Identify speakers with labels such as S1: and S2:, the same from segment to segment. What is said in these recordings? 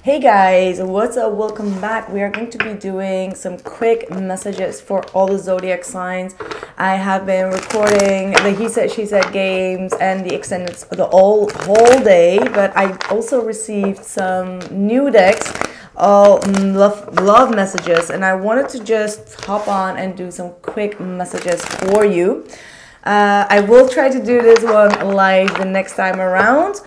S1: Hey guys, what's up? Welcome back. We are going to be doing some quick messages for all the zodiac signs. I have been recording the he said she said games and the extended whole day, but I also received some new decks, all love messages, and I wanted to just hop on and do some quick messages for you. I will try to do this one live the next time around,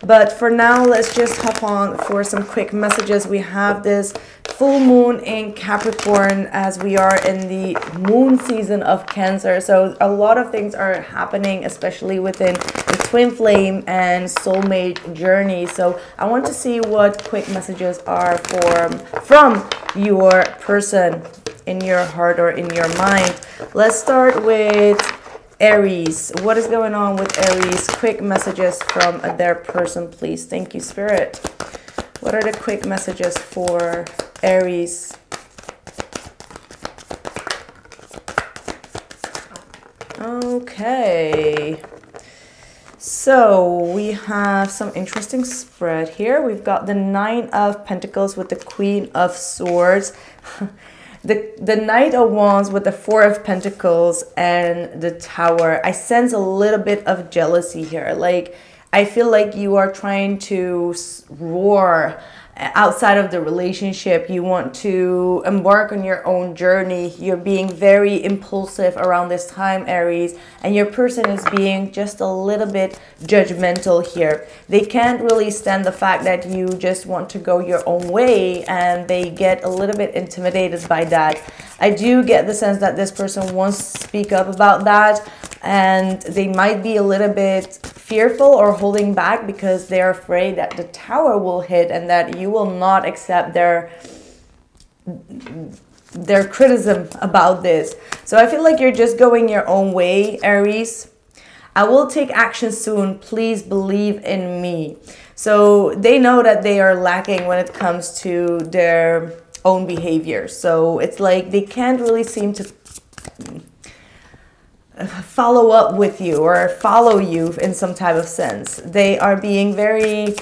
S1: but for now, let's just hop on for some quick messages. We have this full moon in Capricorn as we are in the moon season of Cancer. So a lot of things are happening, especially within the Twin Flame and Soulmate journey. So I want to see what quick messages are from your person in your heart or in your mind. Let's start with Aries. What is going on with Aries? Quick messages from their person, please. Thank you, Spirit. What are the quick messages for Aries? Okay. So we have some interesting spread here. We've got the Nine of Pentacles with the Queen of Swords. The Knight of Wands with the Four of Pentacles and the Tower. I sense a little bit of jealousy here. Like, I feel like you are trying to roar outside of the relationship. You want to embark on your own journey. You're being very impulsive around this time, Aries, and your person is being just a little bit judgmental here. They can't really stand the fact that you just want to go your own way, and they get a little bit intimidated by that. I do get the sense that this person wants to speak up about that, and they might be a little bit fearful or holding back because they're afraid that the Tower will hit and that you will not accept their criticism about this. So I feel like you're just going your own way, Aries. I will take action soon. Please believe in me. So they know that they are lacking when it comes to their own behavior. So it's like they can't really seem to follow up with you or follow you in some type of sense. They are being very,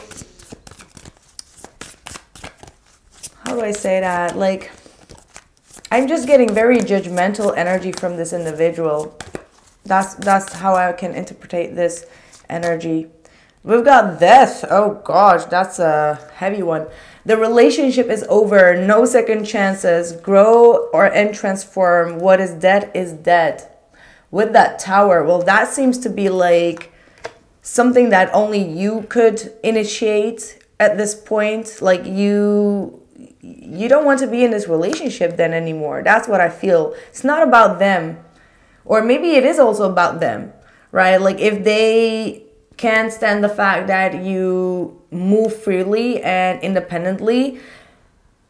S1: how do I say that? Like, I'm just getting very judgmental energy from this individual. That's how I can interpret this energy. We've got Death. Oh gosh, that's a heavy one. The relationship is over. No second chances. Grow and transform. What is dead is dead. With that Tower, well, that seems to be like something that only you could initiate at this point. Like you don't want to be in this relationship then anymore. That's what I feel. It's not about them. Or maybe it is also about them, right? Like if they can't stand the fact that you move freely and independently,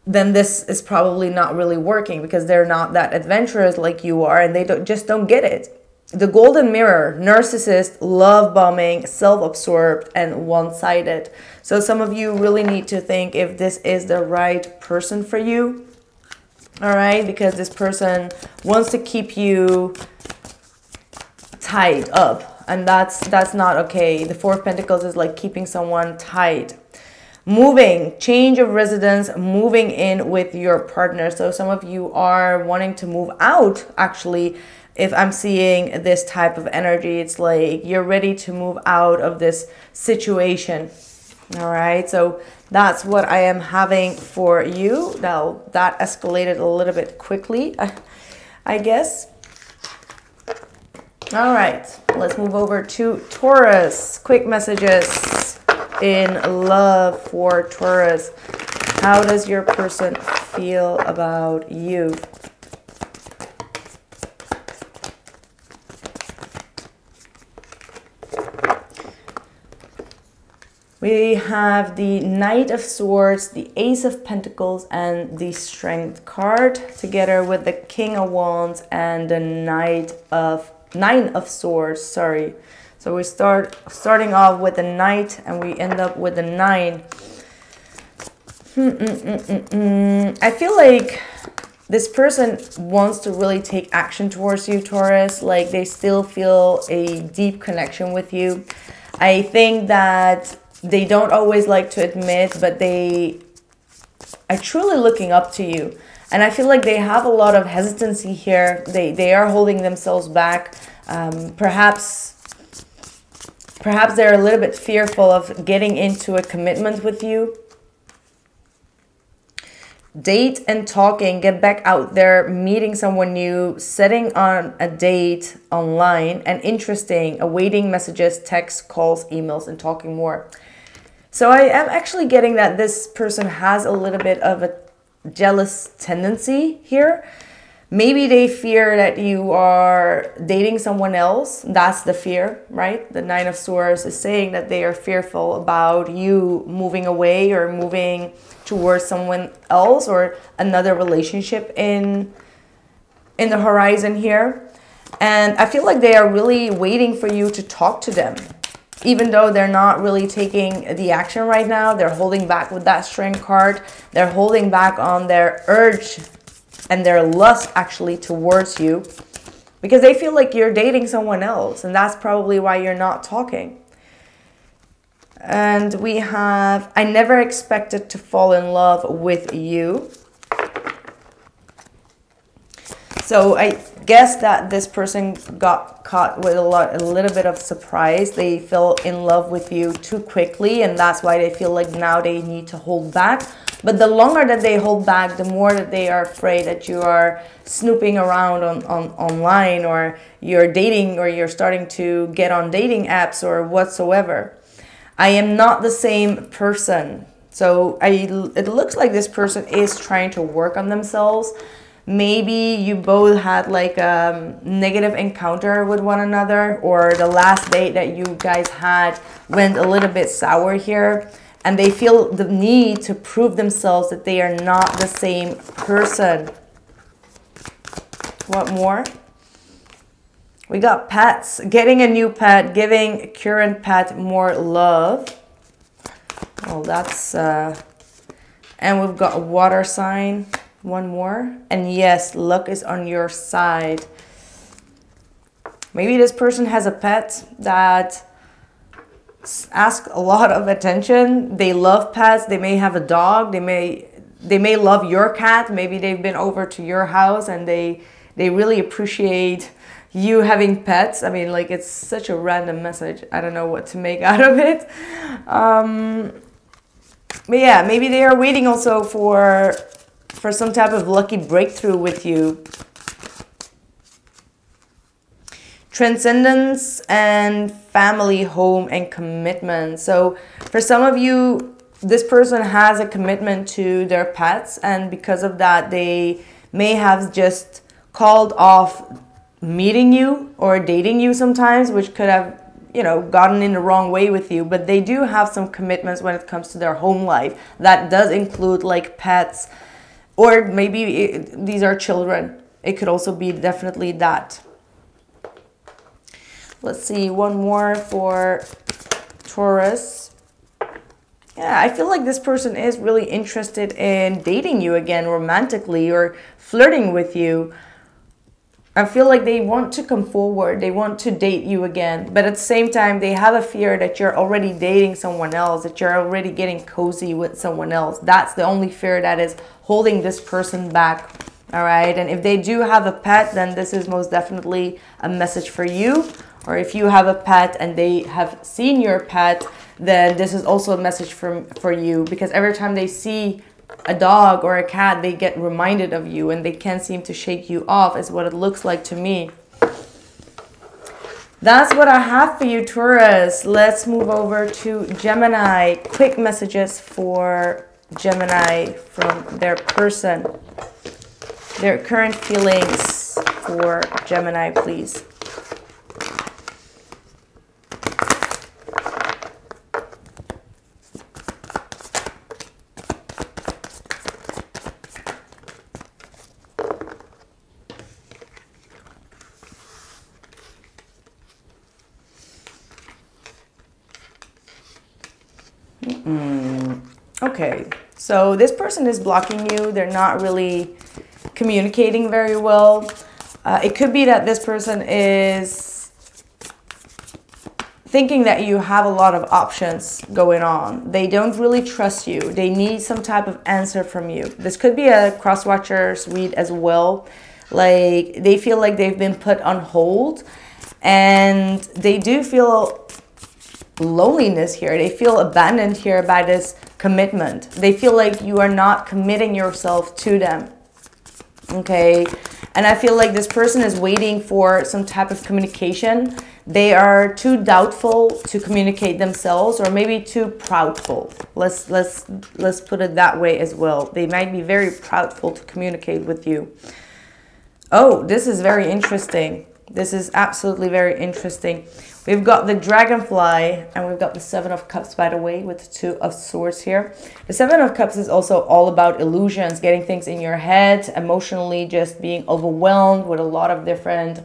S1: then this is probably not really working because they're not that adventurous like you are, and they just don't get it. The Golden Mirror, narcissist, love bombing, self-absorbed, and one-sided. So some of you really need to think if this is the right person for you. All right, because this person wants to keep you tied up, and that's not okay. The Four of Pentacles is like keeping someone tied. Moving, change of residence, moving in with your partner. So some of you are wanting to move out. Actually, if I'm seeing this type of energy, it's like you're ready to move out of this situation. All right, so that's what I am having for you. Now that escalated a little bit quickly, I guess. All right, let's move over to Taurus. Quick messages in love for Taurus. How does your person feel about you? We have the Knight of Swords, the Ace of Pentacles, and the Strength card, together with the King of Wands and the Nine of Swords. Sorry. So we starting off with the Knight and we end up with the 9. I feel like this person wants to really take action towards you, Taurus. Like they still feel a deep connection with you. I think that they don't always like to admit, but they truly looking up to you. And I feel like they have a lot of hesitancy here. They are holding themselves back. Perhaps they're a little bit fearful of getting into a commitment with you. Date and talking, get back out there, meeting someone new, setting on a date online, and interesting, awaiting messages, texts, calls, emails, and talking more. So I am actually getting that this person has a little bit of a jealous tendency here. Maybe they fear that you are dating someone else. That's the fear, right? The Nine of Swords is saying that they are fearful about you moving away or moving towards someone else or another relationship in the horizon here. And I feel like they are really waiting for you to talk to them. Even though they're not really taking the action right now, they're holding back with that Strength card. They're holding back on their urge and their lust actually towards you because they feel like you're dating someone else, and that's probably why you're not talking. And we have, I never expected to fall in love with you. So I guess that this person got caught with a little bit of surprise. They fell in love with you too quickly, and that's why they feel like now they need to hold back. But the longer that they hold back, the more that they are afraid that you are snooping around online, or you're dating, or you're starting to get on dating apps or whatsoever. I am not the same person. So it looks like this person is trying to work on themselves. Maybe you both had like a negative encounter with one another, or the last date that you guys had went a little bit sour here. And they feel the need to prove themselves that they are not the same person. What more? We got pets. Getting a new pet. Giving current pet more love. Oh, that's... and we've got a water sign. One more. And yes, luck is on your side. Maybe this person has a pet that ask a lot of attention. They love pets. They may have a dog. They may love your cat. Maybe they've been over to your house and they really appreciate you having pets. I mean, like, it's such a random message. I don't know what to make out of it. But yeah, maybe they are waiting also for some type of lucky breakthrough with you. Transcendence and family, home, and commitment. So for some of you, this person has a commitment to their pets, and because of that, they may have just called off meeting you or dating you sometimes, which could have, you know, gotten in the wrong way with you. But they do have some commitments when it comes to their home life. That does include like pets, or maybe these are children. It could also be definitely that. Let's see, one more for Taurus. Yeah, I feel like this person is really interested in dating you again romantically, or flirting with you. I feel like they want to come forward. They want to date you again. But at the same time, they have a fear that you're already dating someone else, that you're already getting cozy with someone else. That's the only fear that is holding this person back. All right. And if they do have a pet, then this is most definitely a message for you. Or if you have a pet and they have seen your pet, then this is also a message for you. Because every time they see a dog or a cat, they get reminded of you, and they can't seem to shake you off, is what it looks like to me. That's what I have for you, Taurus. Let's move over to Gemini. Quick messages for Gemini from their person. Their current feelings for Gemini, please. Okay, so this person is blocking you. They're not really communicating very well. It could be that this person is thinking that you have a lot of options going on. They don't really trust you. They need some type of answer from you. This could be a cross-watcher's read as well. Like, they feel like they've been put on hold, and they do feel loneliness here. They feel abandoned here by this commitment. They feel like you are not committing yourself to them. Okay, and I feel like this person is waiting for some type of communication. They are too doubtful to communicate themselves, or maybe too proudful. Let's put it that way as well. They might be very proudful to communicate with you. Oh, this is very interesting. This is absolutely very interesting. We've got the Dragonfly, and we've got the Seven of Cups, by the way, with the Two of Swords here. The Seven of Cups is also all about illusions, getting things in your head, emotionally just being overwhelmed with a lot of different,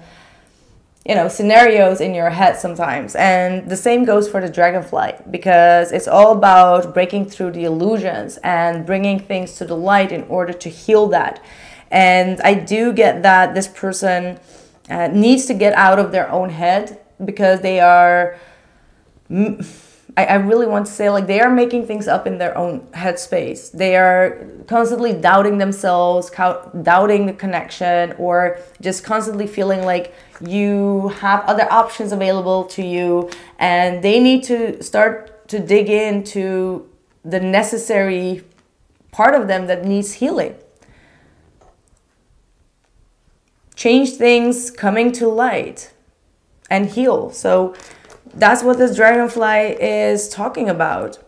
S1: you know, scenarios in your head sometimes. And the same goes for the Dragonfly, because it's all about breaking through the illusions and bringing things to the light in order to heal that. And I do get that this person needs to get out of their own head, because they are, I really want to say, like, they are making things up in their own headspace. They are constantly doubting themselves, doubting the connection, or just constantly feeling like you have other options available to you, and they need to start to dig into the necessary part of them that needs healing. Change things coming to light and heal. So that's what this Dragonfly is talking about.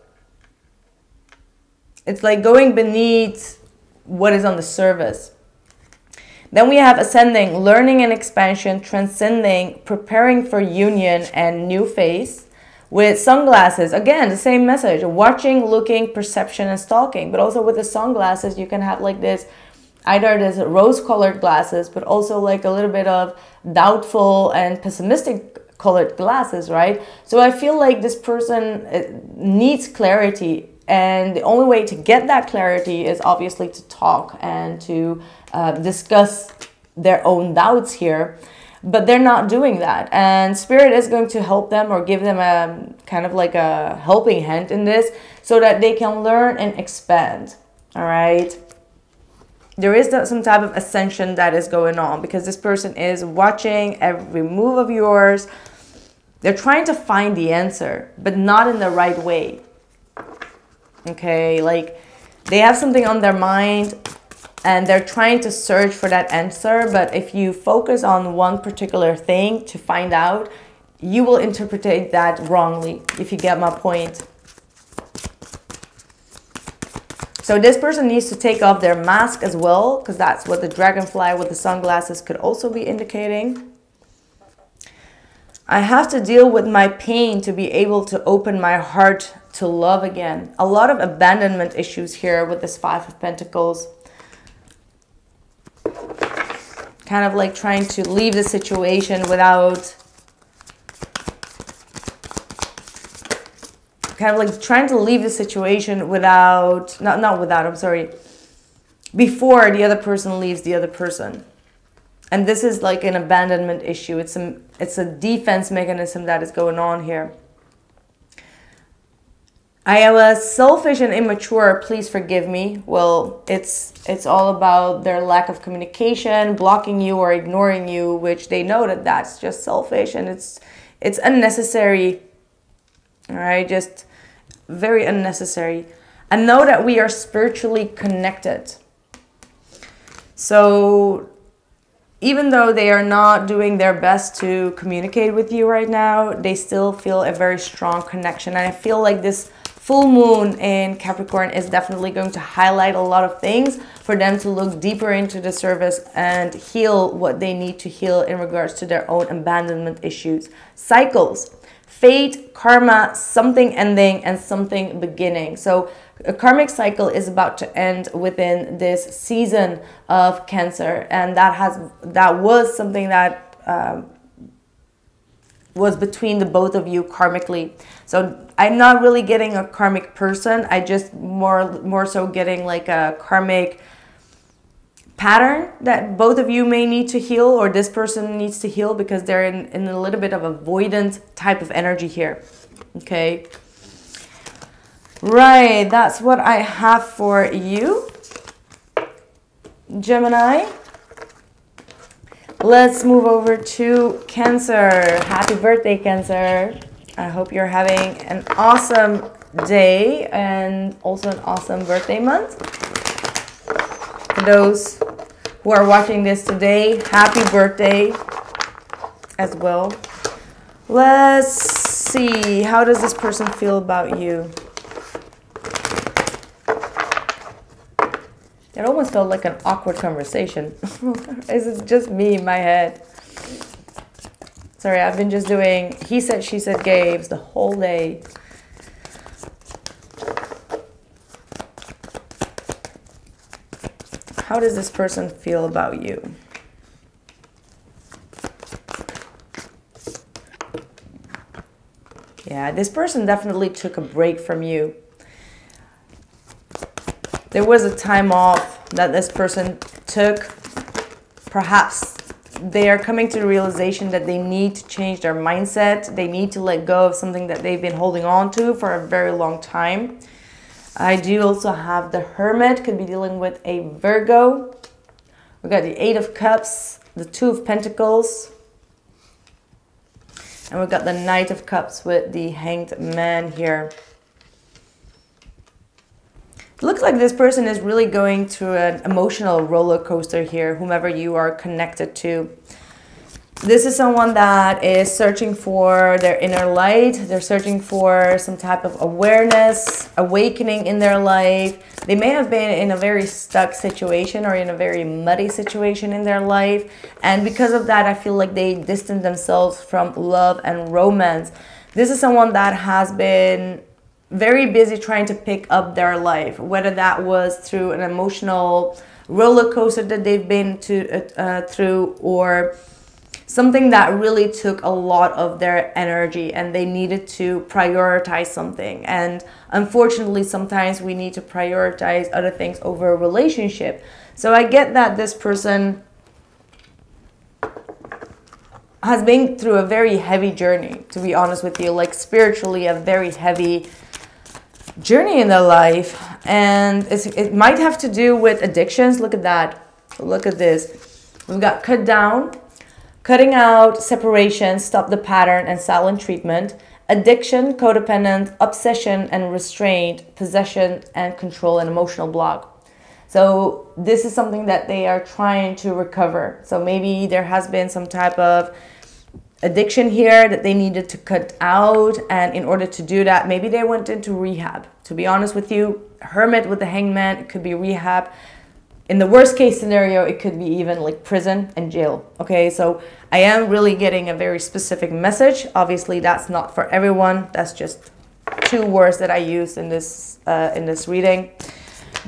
S1: It's like going beneath what is on the surface. Then we have Ascending, learning and expansion, transcending, preparing for union and new phase. With sunglasses, again, the same message: watching, looking, perception, and stalking. But also with the sunglasses, you can have like this, either this rose-colored glasses, but also like a little bit of doubtful and pessimistic colored glasses, right? So I feel like this person needs clarity, and the only way to get that clarity is obviously to talk and to discuss their own doubts here. But they're not doing that, and Spirit is going to help them, or give them a kind of like a helping hand in this, so that they can learn and expand. All right. There is some type of ascension that is going on, because this person is watching every move of yours. They're trying to find the answer, but not in the right way. Okay, like they have something on their mind and they're trying to search for that answer. But if you focus on one particular thing to find out, you will interpret that wrongly, if you get my point. So this person needs to take off their mask as well, because that's what the Dragonfly with the sunglasses could also be indicating. I have to deal with my pain to be able to open my heart to love again. A lot of abandonment issues here with this Five of Pentacles. Kind of like trying to leave the situation without... Kind of like trying to leave the situation without, not without, I'm sorry, before the other person leaves the other person. And this is like an abandonment issue. It's a defense mechanism that is going on here. I was selfish and immature, please forgive me. Well, it's all about their lack of communication, blocking you or ignoring you, which they know that that's just selfish, and it's unnecessary. All right, just very unnecessary. And know that we are spiritually connected. So even though they are not doing their best to communicate with you right now, they still feel a very strong connection. And I feel like this full moon in Capricorn is definitely going to highlight a lot of things for them to look deeper into the surface and heal what they need to heal in regards to their own abandonment issues. Cycles. Fate, karma, something ending and something beginning. So a karmic cycle is about to end within this season of Cancer, and that was something that was between the both of you karmically. So I'm not really getting a karmic person. I just more so getting like a karmic pattern that both of you may need to heal, or this person needs to heal, because they're in a little bit of avoidant type of energy here. Okay. Right, that's what I have for you, Gemini. Let's move over to Cancer. Happy birthday, Cancer. I hope you're having an awesome day and also an awesome birthday month. For those who are watching this today, happy birthday as well. Let's see, how does this person feel about you? It almost felt like an awkward conversation. Is it just me in my head? Sorry, I've been just doing he said, she said games the whole day. How does this person feel about you? Yeah, this person definitely took a break from you. There was a time off that this person took. Perhaps they are coming to the realization that they need to change their mindset. They need to let go of something that they've been holding on to for a very long time. I do also have the Hermit, could be dealing with a Virgo. We got the Eight of Cups, the Two of Pentacles. And we've got the Knight of Cups with the Hanged Man here. It looks like this person is really going through an emotional roller coaster here, whomever you are connected to. This is someone that is searching for their inner light. They're searching for some type of awareness, awakening in their life. They may have been in a very stuck situation or in a very muddy situation in their life. And because of that, I feel like they distance themselves from love and romance. This is someone that has been very busy trying to pick up their life, whether that was through an emotional roller coaster that they've been through, or something that really took a lot of their energy and they needed to prioritize something. And unfortunately, sometimes we need to prioritize other things over a relationship. So I get that this person has been through a very heavy journey, to be honest with you, like spiritually a very heavy journey in their life. And it might have to do with addictions. Look at that. Look at this. We've got cut down, cutting out, separation, stop the pattern, and silent treatment. Addiction, codependent, obsession and restraint, possession and control, and emotional block. So this is something that they are trying to recover. So maybe there has been some type of addiction here that they needed to cut out, and in order to do that, maybe they went into rehab. To be honest with you, Hermit with the Hanged Man, it could be rehab. In the worst case scenario, it could be even like prison and jail. Okay, so I am really getting a very specific message. Obviously, that's not for everyone. That's just two words that I used in this reading.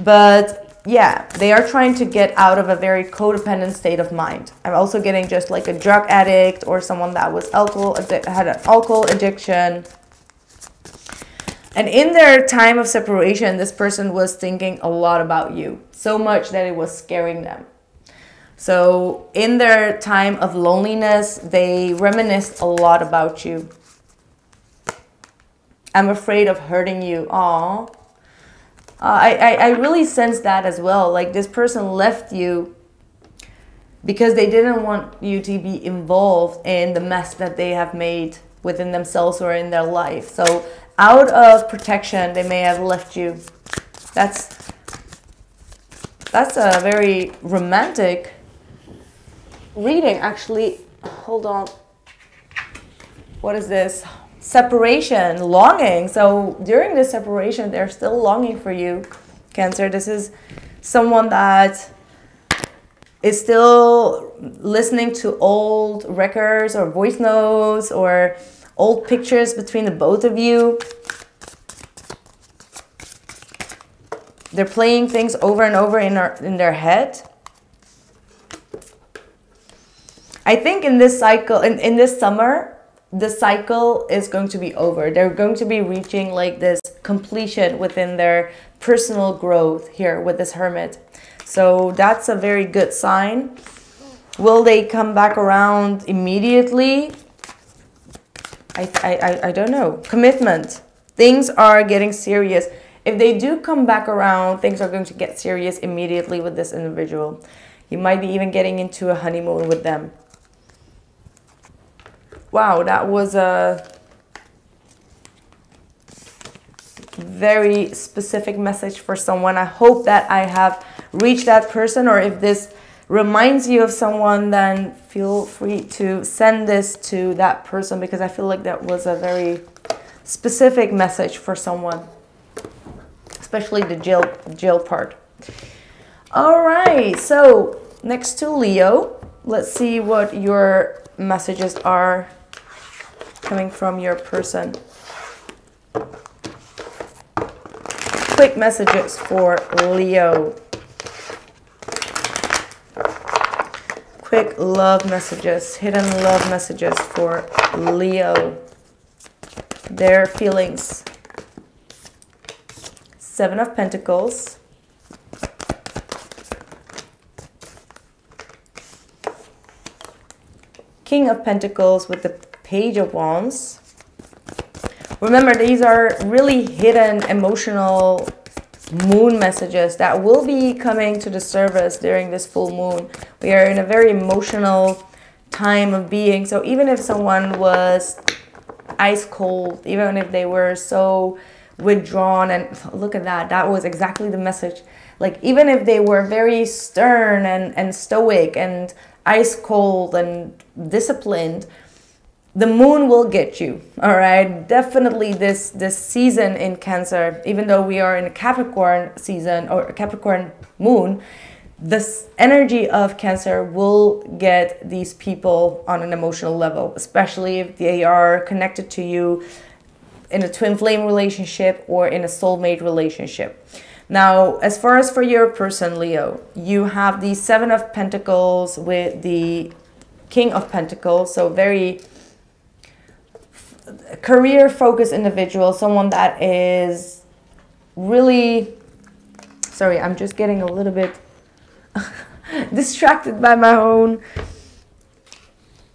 S1: But yeah, they are trying to get out of a very codependent state of mind. I'm also getting just like a drug addict or someone that was had an alcohol addiction. And in their time of separation, this person was thinking a lot about you, so much that it was scaring them. So in their time of loneliness, they reminisced a lot about you. I'm afraid of hurting you. Aww. I really sense that as well. Like this person left you because they didn't want you to be involved in the mess that they have made within themselves or in their life. So out of protection, they may have left you. That's a very romantic reading, actually. Hold on. What is this? Separation, longing. So during this separation, they're still longing for you, Cancer. This is someone that is still listening to old records or voice notes or old pictures between the both of you. They're playing things over and over in their head. I think in this cycle, in this summer, the cycle is going to be over. They're going to be reaching like this completion within their personal growth here with this Hermit. So that's a very good sign. Will they come back around immediately? I don't know. Commitment. Things are getting serious. If they do come back around, things are going to get serious immediately with this individual. You might be even getting into a honeymoon with them. Wow, that was a very specific message for someone. I hope that I have reached that person, or if this reminds you of someone, then feel free to send this to that person, because I feel like that was a very specific message for someone, especially the jail part. All right, so next to Leo, let's see what your messages are coming from your person. Quick messages for Leo. Quick love messages, hidden love messages for Leo. Their feelings. 7 of Pentacles. King of Pentacles with the Page of Wands. Remember, these are really hidden emotional moon messages that will be coming to the surface during this full moon. We are in a very emotional time of being. So even if someone was ice cold, even if they were so withdrawn, and look at that, that was exactly the message. Like, even if they were very stern and stoic and ice cold and disciplined, the moon will get you. All right, definitely this season in Cancer, even though we are in a Capricorn season or a Capricorn moon, this energy of Cancer will get these people on an emotional level, especially if they are connected to you in a twin flame relationship or in a soulmate relationship. Now, as far as for your person, Leo, you have the 7 of Pentacles with the King of Pentacles. So very career-focused individual, someone that is really... Sorry, I'm just getting a little bit distracted by my own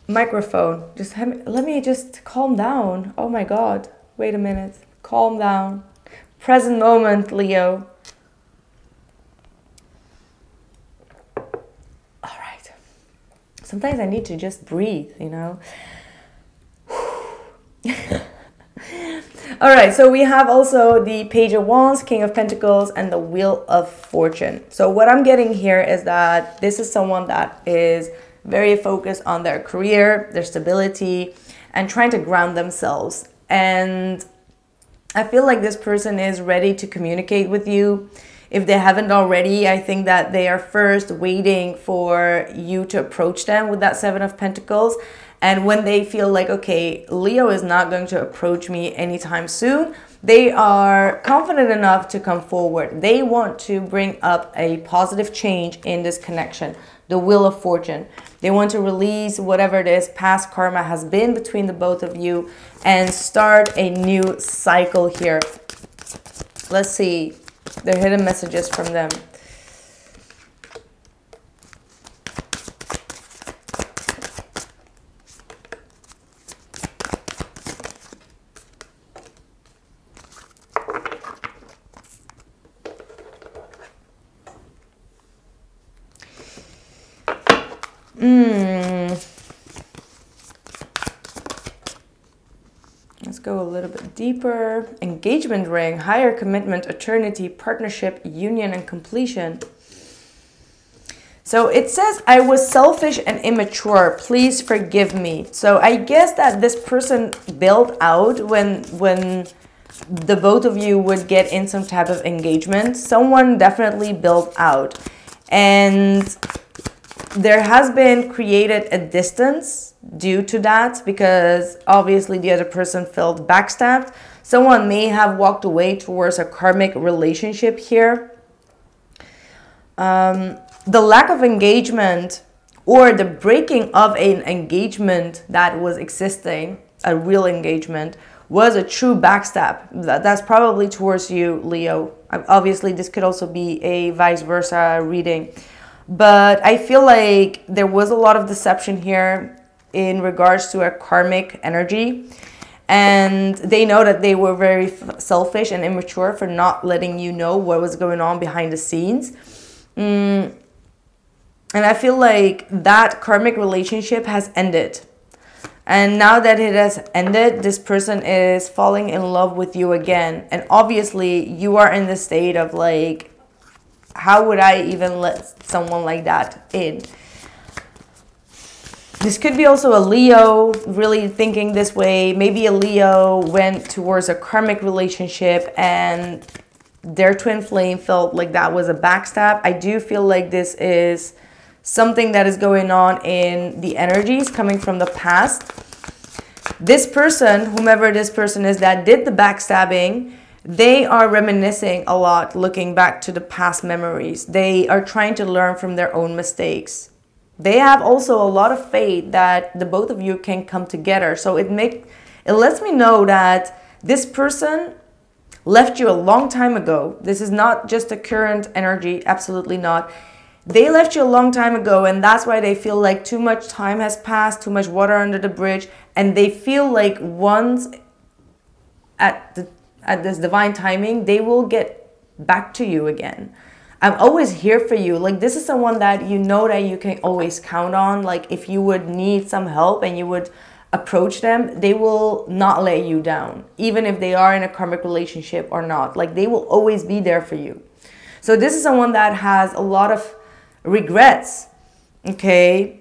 S1: microphone. Just let me just calm down. Oh my God. Wait a minute. Calm down. Present moment, Leo. All right. Sometimes I need to just breathe, you know. All right, so we have also the Page of Wands, King of Pentacles, and the Wheel of Fortune. So what I'm getting here is that this is someone that is very focused on their career, their stability, and trying to ground themselves. And I feel like this person is ready to communicate with you. If they haven't already, I think that they are first waiting for you to approach them with that 7 of Pentacles. And when they feel like, okay, Leo is not going to approach me anytime soon, they are confident enough to come forward. They want to bring up a positive change in this connection, the Wheel of Fortune. They want to release whatever it is past karma has been between the both of you and start a new cycle here. Let's see the hidden messages from them. Let's go a little bit deeper. Engagement ring, higher commitment, eternity, partnership, union, and completion. So it says, I was selfish and immature. Please forgive me. So I guess that this person built out when the both of you would get in some type of engagement. Someone definitely built out. And there has been created a distance due to that, because obviously the other person felt backstabbed. Someone may have walked away towards a karmic relationship here. The lack of engagement or the breaking of an engagement that was existing, a real engagement, was a true backstab. That's probably towards you, Leo. Obviously, this could also be a vice versa reading. But I feel like there was a lot of deception here in regards to a karmic energy. And they know that they were very selfish and immature for not letting you know what was going on behind the scenes. And I feel like that karmic relationship has ended. And now that it has ended, this person is falling in love with you again. And obviously, you are in the state of like, how would I even let someone like that in? This could be also a Leo really thinking this way. Maybe a Leo went towards a karmic relationship and their twin flame felt like that was a backstab. I do feel like this is something that is going on in the energies coming from the past. This person, whomever this person is that did the backstabbing, they are reminiscing a lot, looking back to the past memories. They are trying to learn from their own mistakes. They have also a lot of faith that the both of you can come together. So it lets me know that this person left you a long time ago. This is not just a current energy, absolutely not. They left you a long time ago, and that's why they feel like too much time has passed, too much water under the bridge, and they feel like once at this divine timing, they will get back to you again. I'm always here for you. Like, this is someone that you know that you can always count on. Like, if you would need some help and you would approach them, they will not let you down, even if they are in a karmic relationship or not. Like, they will always be there for you. So this is someone that has a lot of regrets, okay?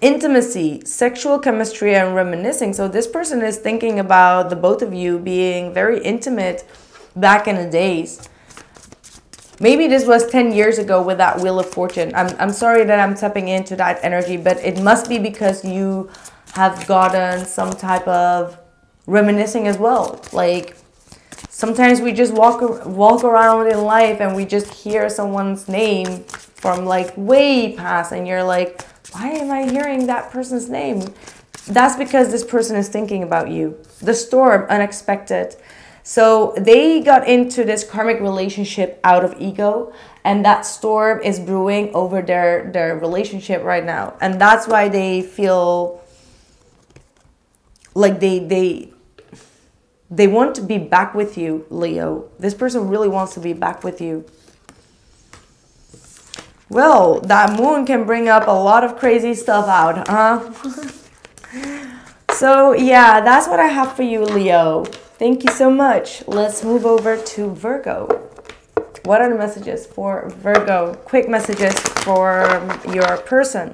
S1: Intimacy, sexual chemistry, and reminiscing. So this person is thinking about the both of you being very intimate back in the days. Maybe this was 10 years ago with that Wheel of Fortune. I'm sorry that I'm tapping into that energy, but it must be because you have gotten some type of reminiscing as well. Like, sometimes we just walk around in life and we just hear someone's name from like way past, and you're like, why am I hearing that person's name? That's because this person is thinking about you. The storm, unexpected. So they got into this karmic relationship out of ego, and that storm is brewing over their relationship right now. And that's why they feel like they want to be back with you, Leo. This person really wants to be back with you. Well, that moon can bring up a lot of crazy stuff out, huh? So yeah, that's what I have for you, Leo. Thank you so much. Let's move over to Virgo. What are the messages for Virgo? Quick messages for your person.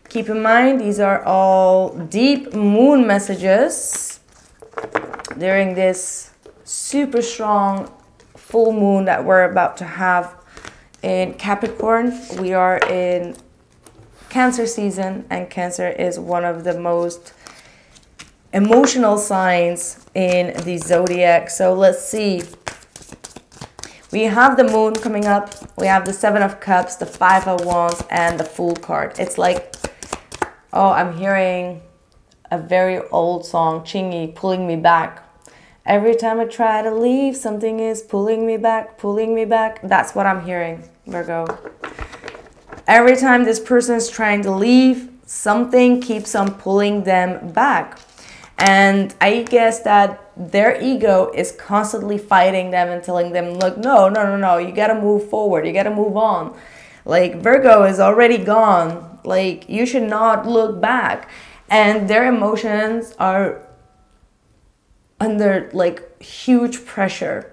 S1: Keep in mind, these are all deep moon messages during this super strong full moon that we're about to have in Capricorn. We are in Cancer season, and Cancer is one of the most emotional signs in the zodiac. So let's see. We have the moon coming up. We have the Seven of Cups, the Five of Wands, and the Fool card. It's like, oh, I'm hearing a very old song, Chingy, pulling me back. Every time I try to leave, something is pulling me back, pulling me back. That's what I'm hearing, Virgo. Every time this person is trying to leave, something keeps on pulling them back. And I guess that their ego is constantly fighting them and telling them, look, no, you got to move forward. You got to move on. Like, Virgo is already gone. Like, you should not look back. And their emotions are under like huge pressure,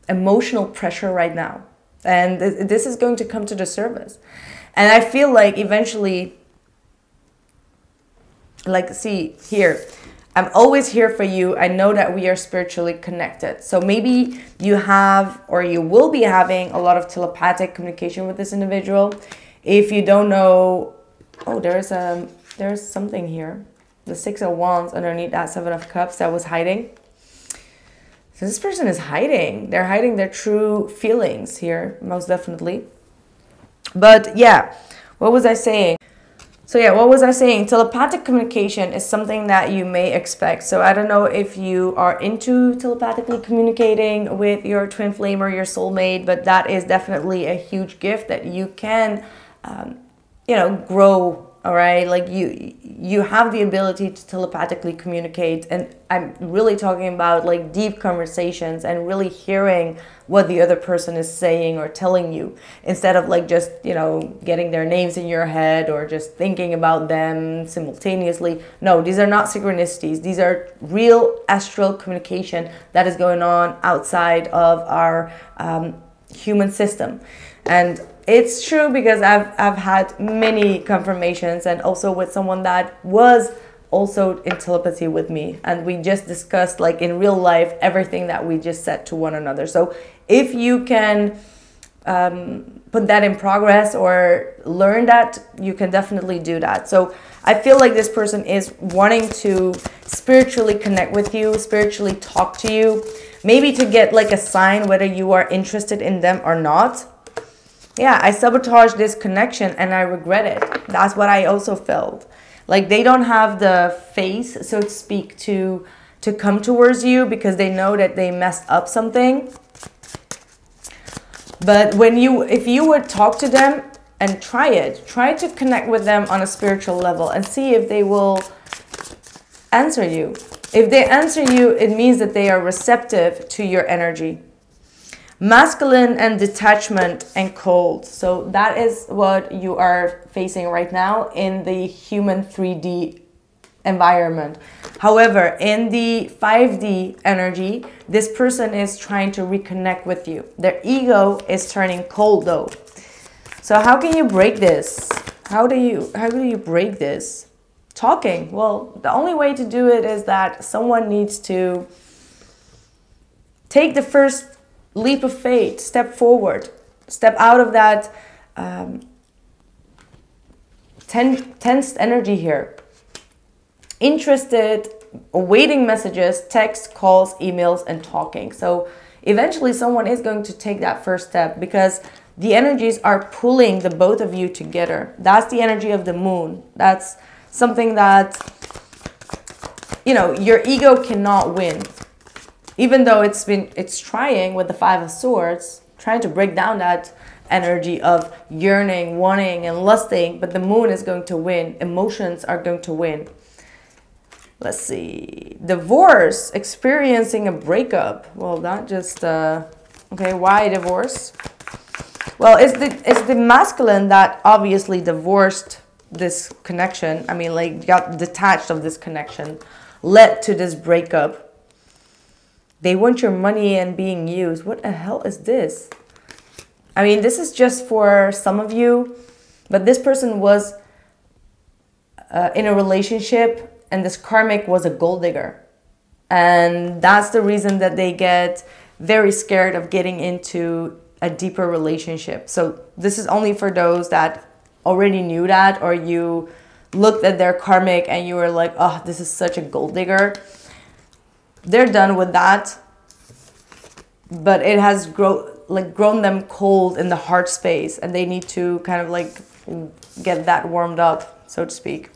S1: emotional pressure right now. And this is going to come to the surface. And I feel like eventually, like, see here, I'm always here for you. I know that we are spiritually connected. So maybe you have, or you will be having, a lot of telepathic communication with this individual. If you don't know, oh, there's something here. The Six of Wands underneath that Seven of Cups that was hiding. So this person is hiding. They're hiding their true feelings here, most definitely. But yeah, what was I saying? So yeah, what was I saying? Telepathic communication is something that you may expect. So I don't know if you are into telepathically communicating with your twin flame or your soulmate, but that is definitely a huge gift that you can, you know, grow. All right, like you have the ability to telepathically communicate, and I'm really talking about like deep conversations and really hearing what the other person is saying or telling you, instead of like just, you know, getting their names in your head or just thinking about them simultaneously. No, these are not synchronicities. These are real astral communication that is going on outside of our human system. And it's true because I've had many confirmations, and also with someone that was also in telepathy with me, and we just discussed like in real life everything that we just said to one another. So if you can put that in progress or learn that, you can definitely do that. So I feel like this person is wanting to spiritually connect with you, spiritually talk to you, maybe to get like a sign whether you are interested in them or not. Yeah, I sabotaged this connection and I regret it. That's what I also felt. Like they don't have the face, so to speak, to come towards you because they know that they messed up something. But if you would talk to them and try to connect with them on a spiritual level and see if they will answer you. If they answer you, it means that they are receptive to your energy. Masculine and detachment and cold. So that is what you are facing right now in the human 3D environment. However, in the 5D energy, this person is trying to reconnect with you. Their ego is turning cold though. So how can you break this? How do you break this? Talking. Well, the only way to do it is that someone needs to take the first leap of faith, step forward, step out of that tense energy here. Interested, awaiting messages, text, calls, emails, and talking. So eventually someone is going to take that first step because the energies are pulling the both of you together. That's the energy of the moon. That's something that, you know, your ego cannot win. Even though it's trying with the Five of Swords, trying to break down that energy of yearning, wanting, and lusting, but the moon is going to win. Emotions are going to win. Let's see. Divorce, experiencing a breakup. Well, not just, okay, why divorce? Well, it's the masculine that obviously divorced this connection. I mean, like, got detached of this connection, led to this breakup. They want your money and being used. What the hell is this? I mean, this is just for some of you, but this person was in a relationship and this karmic was a gold digger. And that's the reason that they get very scared of getting into a deeper relationship. So this is only for those that already knew that, or you looked at their karmic and you were like, oh, this is such a gold digger. They're done with that, but it has grown them cold in the heart space, and they need to kind of like get that warmed up, so to speak.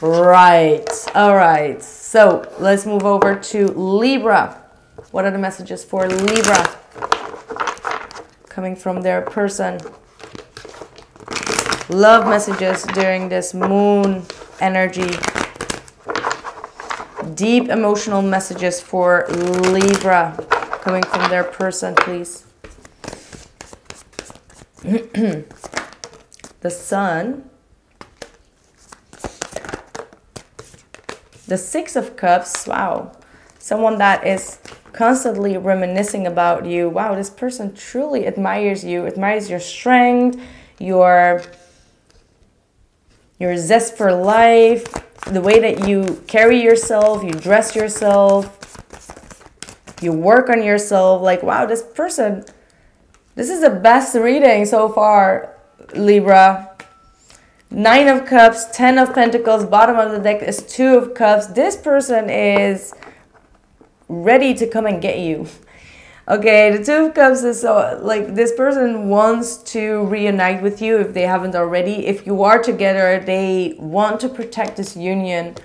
S1: Right. All right. So let's move over to Libra. What are the messages for Libra coming from their person? Love messages during this moon energy. Deep emotional messages for Libra coming from their person, please. The Sun. The Six of Cups. Wow. Someone that is constantly reminiscing about you. Wow, this person truly admires you, admires your strength, your zest for life, the way that you carry yourself, you dress yourself, you work on yourself. Like, wow, this person, this is the best reading so far, Libra. Nine of Cups, 10 of Pentacles, bottom of the deck is 2 of Cups. This person is ready to come and get you. Okay, the 2 of Cups is so, like, this person wants to reunite with you if they haven't already. If you are together, they want to protect this union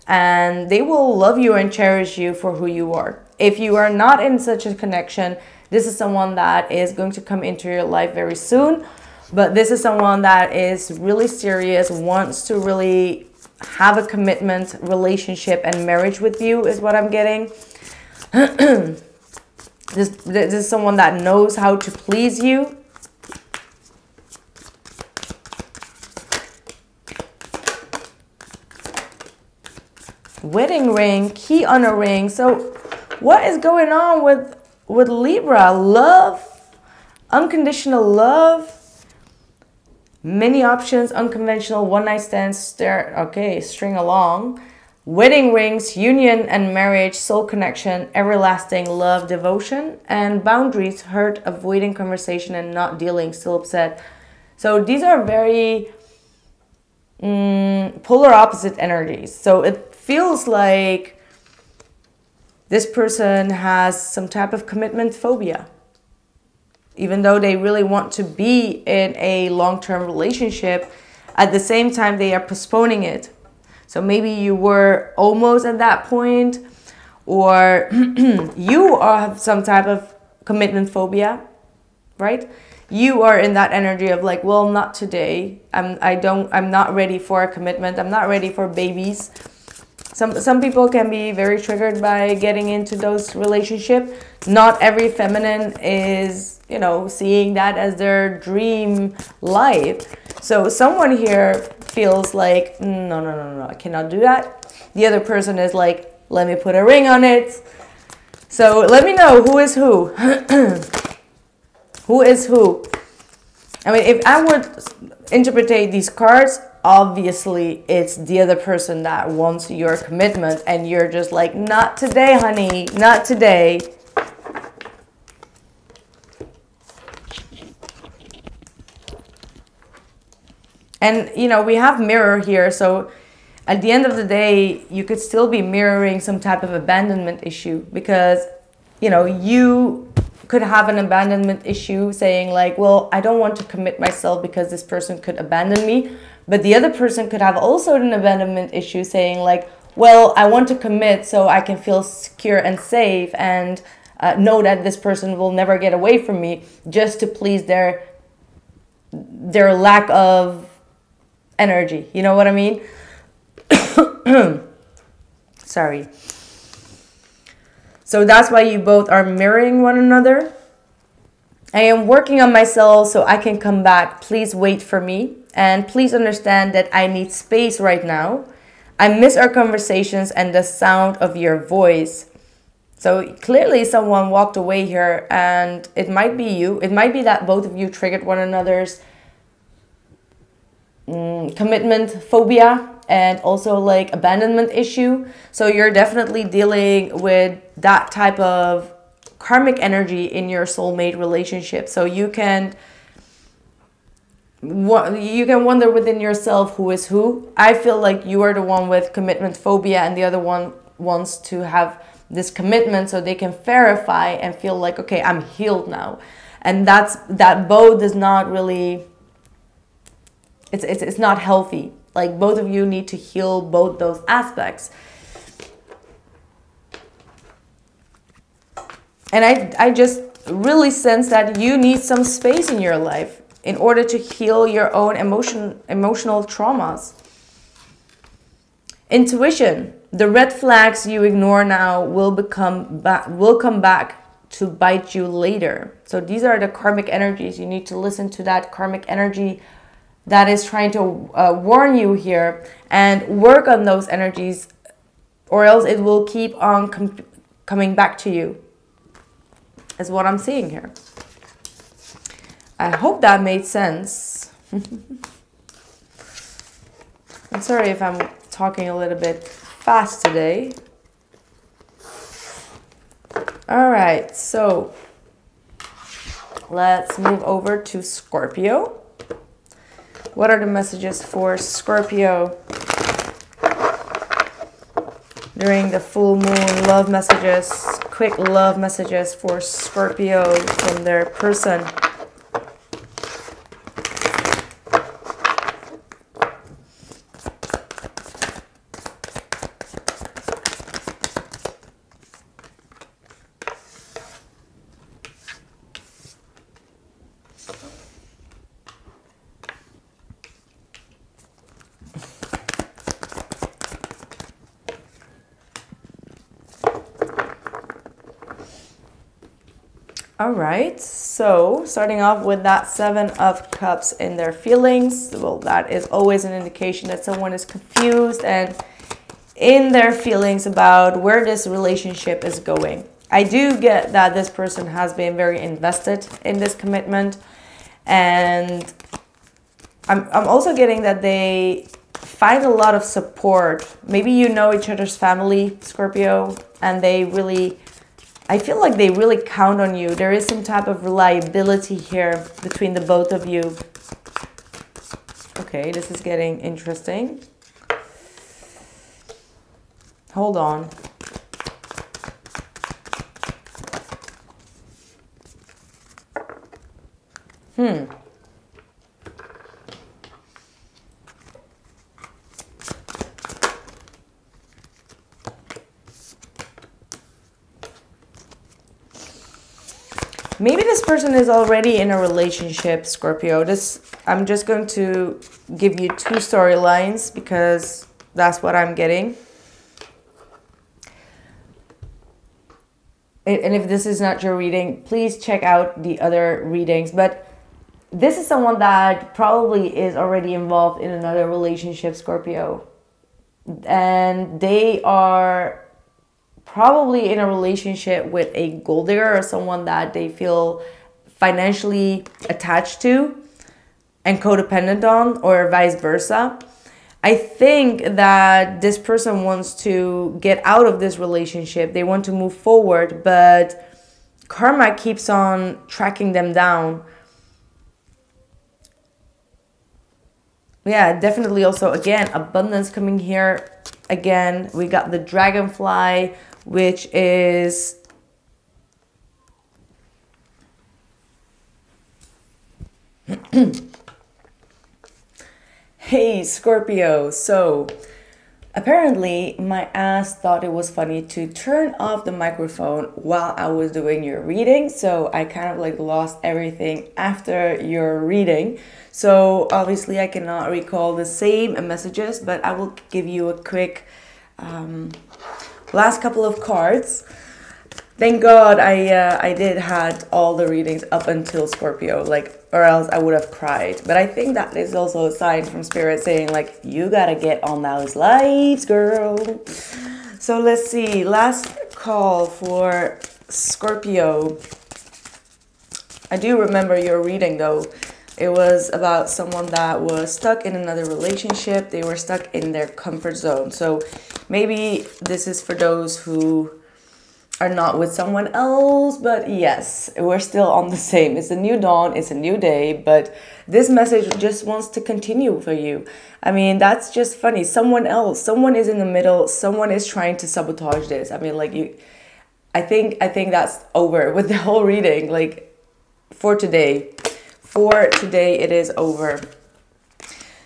S1: and they will love you and cherish you for who you are. If you are not in such a connection, this is someone that is going to come into your life very soon. But this is someone that is really serious, wants to really have a commitment, relationship, and marriage with you is what I'm getting. This is someone that knows how to please you. Wedding ring, key on a ring. So what is going on with Libra? Love, unconditional love, many options, unconventional, one night stands, okay, string along. Wedding rings, union and marriage, soul connection, everlasting love, devotion, and boundaries, hurt, avoiding conversation and not dealing, still upset. So these are very polar opposite energies. So it feels like this person has some type of commitment phobia. Even though they really want to be in a long-term relationship, at the same time they are postponing it. So maybe you were almost at that point, or you have some type of commitment phobia, right? You are in that energy of like, well, not today. I'm not ready for a commitment. I'm not ready for babies. Some people can be very triggered by getting into those relationships. Not every feminine is, you know, seeing that as their dream life. So someone here feels like, no, I cannot do that. The other person is like, let me put a ring on it. So let me know who is who. Who is who? I mean, if I would interpret these cards, obviously it's the other person that wants your commitment and you're just like, not today, honey, not today. And, you know, we have mirror here. So at the end of the day, you could still be mirroring some type of abandonment issue because, you know, you could have an abandonment issue saying like, well, I don't want to commit myself because this person could abandon me. But the other person could have also an abandonment issue saying like, well, I want to commit so I can feel secure and safe and know that this person will never get away from me, just to please their lack of energy. You know what I mean? Sorry. So that's why you both are mirroring one another. I am working on myself so I can come back. Please wait for me. And please understand that I need space right now. I miss our conversations and the sound of your voice. So clearly someone walked away here, and it might be you. It might be that both of you triggered one another's commitment phobia and also like abandonment issue. So you're definitely dealing with that type of karmic energy in your soulmate relationship. So you can wonder within yourself who is who. I feel like you are the one with commitment phobia and the other one wants to have this commitment so they can verify and feel like, okay, I'm healed now. And that both is not really, it's not healthy. Like both of you need to heal both those aspects. And I just really sense that you need some space in your life in order to heal your own emotional traumas. Intuition. The red flags you ignore now will come back to bite you later. So these are the karmic energies. You need to listen to that karmic energy that is trying to warn you here and work on those energies, or else it will keep on coming back to you, is what I'm seeing here. I hope that made sense. I'm sorry if I'm talking a little bit fast today. All right, so let's move over to Scorpio. What are the messages for Scorpio during the full moon? Love messages, quick love messages for Scorpio from their person. All right, so starting off with that Seven of Cups in their feelings. Well, that is always an indication that someone is confused and in their feelings about where this relationship is going. I do get that this person has been very invested in this commitment, and I'm also getting that they find a lot of support. Maybe you know each other's family, Scorpio, and they really, I feel like they really count on you. There is some type of reliability here between the both of you. Okay, this is getting interesting. Hold on. Maybe this person is already in a relationship, Scorpio. I'm just going to give you two storylines because that's what I'm getting. And if this is not your reading, please check out the other readings. But this is someone that probably is already involved in another relationship, Scorpio. And they are probably in a relationship with a gold digger or someone that they feel financially attached to and codependent on, or vice versa. I think that this person wants to get out of this relationship. They want to move forward, but karma keeps on tracking them down. Yeah, definitely also, again, abundance coming here. Again, we got the dragonfly, which is hey Scorpio, so apparently my ass thought it was funny to turn off the microphone while I was doing your reading, so I kind of like lost everything after your reading. So obviously I cannot recall the same messages, but I will give you a quick last couple of cards. Thank God I did had all the readings up until Scorpio, like, or else I would have cried. But I think that is also a sign from Spirit saying like, you gotta get on those lives, girl. So let's see, last call for Scorpio. I do remember your reading though. It was about someone that was stuck in another relationship. They were stuck in their comfort zone. So maybe this is for those who are not with someone else, but yes, we're still on the same. It's a new dawn, it's a new day, but this message just wants to continue for you. I mean, that's just funny. Someone else, someone is in the middle, someone is trying to sabotage this. I mean, like I think that's over with the whole reading. Like for today it is over.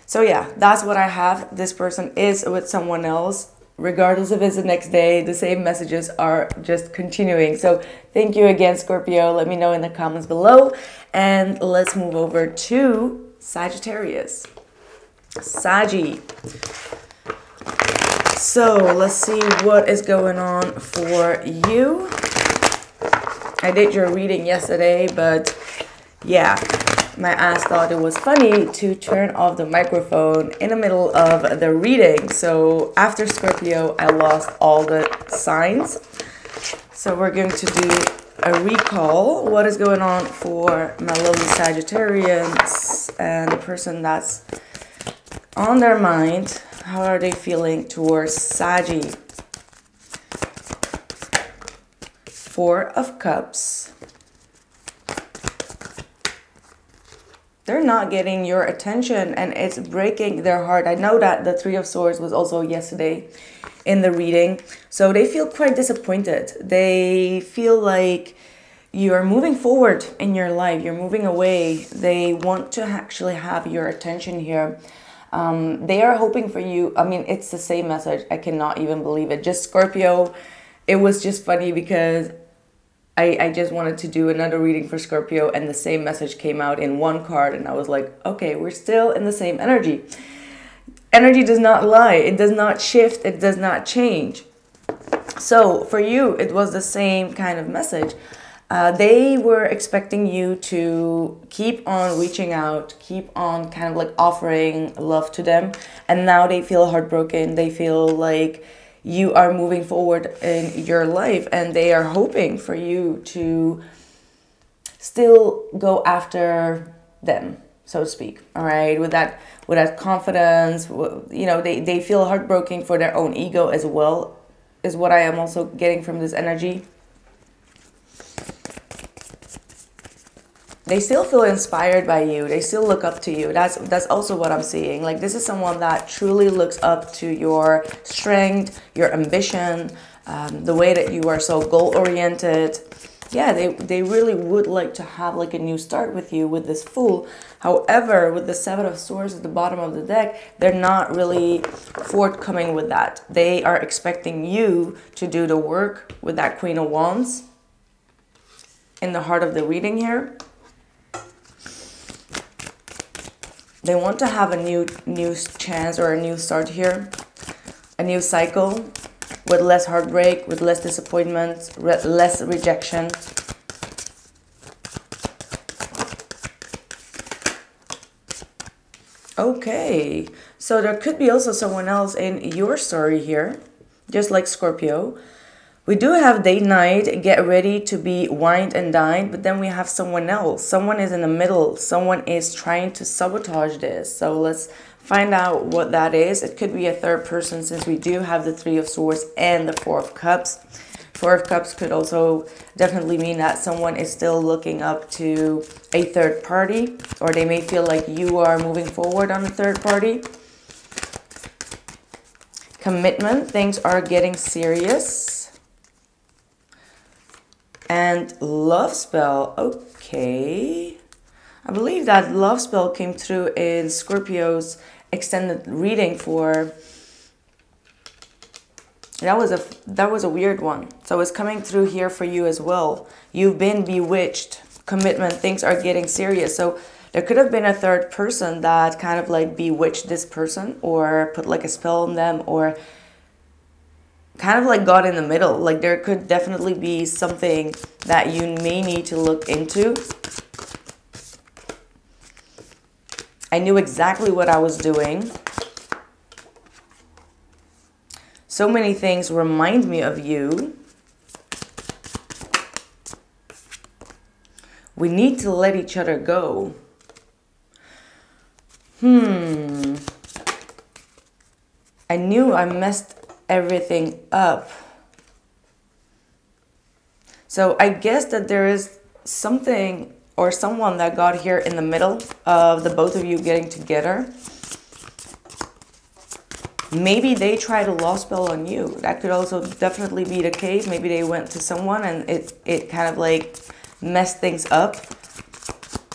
S1: So yeah, that's what I have. This person is with someone else. Regardless if it's the next day, the same messages are just continuing. So thank you again, Scorpio. Let me know in the comments below. And let's move over to Sagittarius. Saggy. So let's see what is going on for you. I did your reading yesterday, but yeah, my ass thought it was funny to turn off the microphone in the middle of the reading. So after Scorpio, I lost all the signs. So we're going to do a recall. What is going on for my lovely Sagittarians and the person that's on their mind? How are they feeling towards Saggy? Four of Cups. they're not getting your attention, and it's breaking their heart. I know that the Three of Swords was also yesterday in the reading. So they feel quite disappointed. They feel like you're moving forward in your life. You're moving away. They want to actually have your attention here. They are hoping for you. I mean, it's the same message. I cannot even believe it. Just Scorpio. It was just funny because I just wanted to do another reading for Scorpio, and the same message came out in one card, and I was like, okay, we're still in the same energy. Energy does not lie. It does not shift. It does not change. So for you, it was the same kind of message. They were expecting you to keep on reaching out, keep on kind of like offering love to them. And now they feel heartbroken. They feel like you are moving forward in your life, and they are hoping for you to still go after them, so to speak. All right, with that confidence, you know, they feel heartbroken for their own ego as well, is what I am also getting from this energy. They still feel inspired by you. They still look up to you. That's also what I'm seeing. Like, this is someone that truly looks up to your strength, your ambition, the way that you are so goal-oriented. Yeah, they really would like to have like a new start with you with this Fool. However, with the Seven of Swords at the bottom of the deck, they're not really forthcoming with that. They are expecting you to do the work with that Queen of Wands in the heart of the reading here. They want to have a new chance or a new start here, a new cycle with less heartbreak, with less disappointment, less rejection. Okay, so there could be also someone else in your story here, just like Scorpio. We do have date night, get ready to be wined and dined, but then we have someone else. Someone is in the middle. Someone is trying to sabotage this. So let's find out what that is. It could be a third person, since we do have the Three of Swords and the Four of Cups. Four of Cups could also definitely mean that someone is still looking up to a third party, or they may feel like you are moving forward on a third party. Commitment, things are getting serious. And love spell, okay. I believe that love spell came through in Scorpio's extended reading for... That was a weird one. So it's coming through here for you as well. You've been bewitched. Commitment, things are getting serious. So there could have been a third person that kind of like bewitched this person, or put like a spell on them, or kind of like got in the middle. Like, there could definitely be something that you may need to look into. I knew exactly what I was doing. So many things remind me of you. We need to let each other go. I knew I messed everything up. So I guess that there is something or someone that got here in the middle of the both of you getting together. Maybe they tried a love spell on you. That could also definitely be the case. Maybe they went to someone and it kind of like messed things up.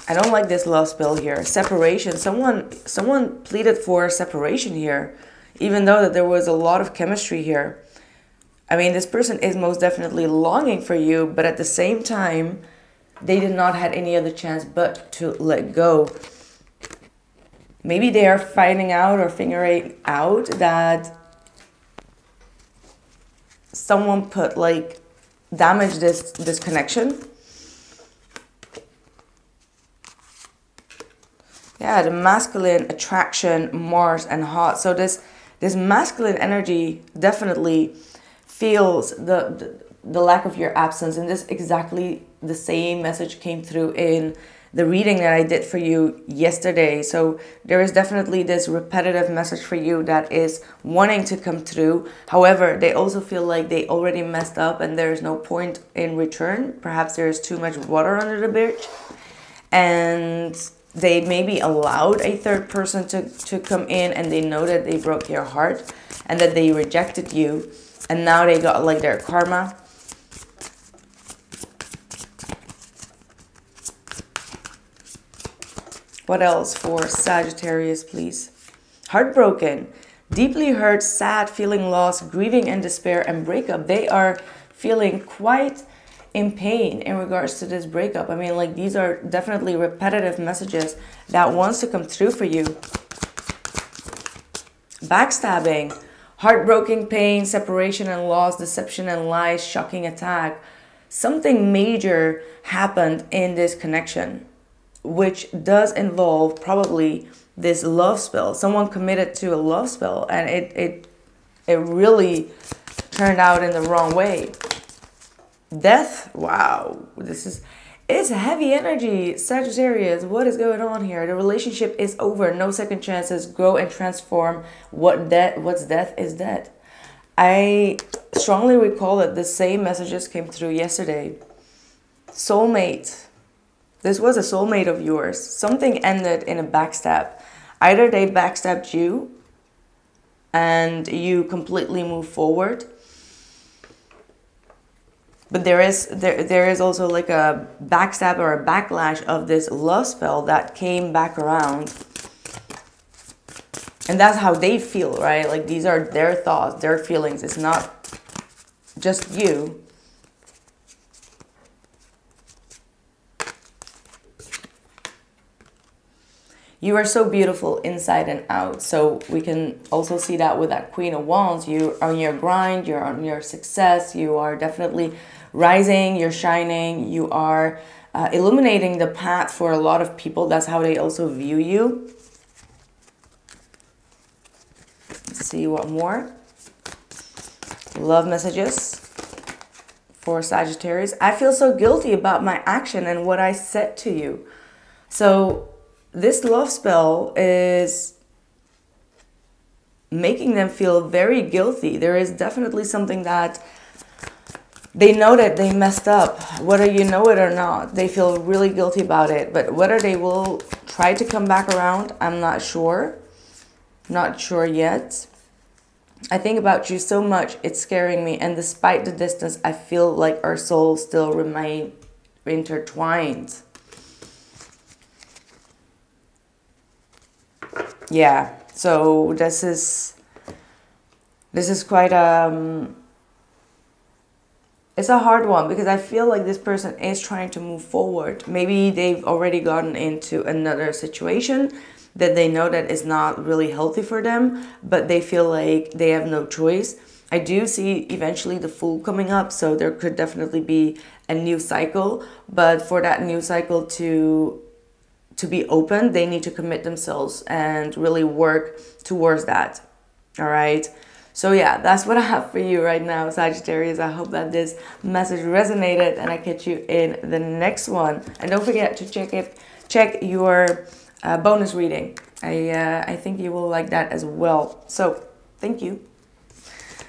S1: I don't like this love spell here. Separation. Someone pleaded for separation here, even though that there was a lot of chemistry here. I mean, this person is most definitely longing for you, but at the same time, they did not have any other chance but to let go. Maybe they are finding out or figuring out that someone put like damaged this connection. Yeah, the masculine attraction, Mars and hot. So this masculine energy definitely feels the lack of your absence, and this exactly the same message came through in the reading that I did for you yesterday. So there is definitely this repetitive message for you that is wanting to come through. However, they also feel like they already messed up and there is no point in return. Perhaps there is too much water under the bridge. And they maybe allowed a third person to come in, and they know that they broke your heart and that they rejected you, and now they got like their karma. What else for Sagittarius, please? Heartbroken, deeply hurt, sad, feeling lost, grieving and despair and breakup. They are feeling quite in pain in regards to this breakup. I mean, like, these are definitely repetitive messages that wants to come through for you. Backstabbing, heartbroken pain, separation and loss, deception and lies, shocking attack. Something major happened in this connection, which does involve probably this love spell. Someone committed to a love spell, and it really turned out in the wrong way. Death, wow, it's heavy energy, Sagittarius. What is going on here? The relationship is over, no second chances, grow and transform. What's death is dead. I strongly recall that the same messages came through yesterday. Soulmate. This was a soulmate of yours. Something ended in a backstab. Either they backstabbed you and you completely move forward, but there is also like a backstab or a backlash of this love spell that came back around. And that's how they feel, right? Like, these are their thoughts, their feelings. It's not just you. You are so beautiful inside and out. So we can also see that with that Queen of Wands. You're on your grind, you're on your success, you are definitely rising, you're shining, you are illuminating the path for a lot of people. That's how they also view you. Let's see what more. Love messages for Sagittarius. I feel so guilty about my action and what I said to you. So this love spell is making them feel very guilty. There is definitely something that they know that they messed up, whether you know it or not. They feel really guilty about it, but whether they will try to come back around, I'm not sure. Not sure yet. I think about you so much, it's scaring me, and despite the distance, I feel like our souls still remain intertwined. Yeah, so this is quite it's a hard one, because I feel like this person is trying to move forward. Maybe they've already gotten into another situation that they know that is not really healthy for them, but they feel like they have no choice. I do see eventually the Fool coming up, so there could definitely be a new cycle, but for that new cycle to be open, they need to commit themselves and really work towards that. All right. So yeah, that's what I have for you right now, Sagittarius. I hope that this message resonated, and I catch you in the next one. And don't forget to check your bonus reading. I think you will like that as well. So thank you.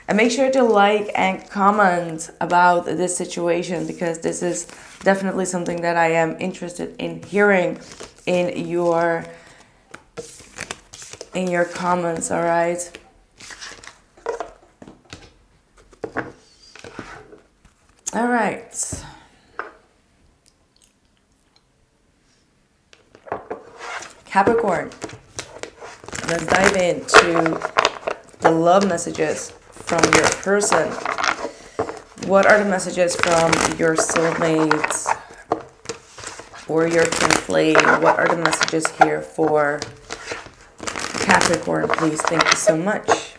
S1: And make sure to like and comment about this situation, because this is definitely something that I am interested in hearing in your comments. All right. All right. Capricorn. Let's dive into the love messages from your person. What are the messages from your soulmates or your twin flame? What are the messages here for Capricorn, please? Thank you so much.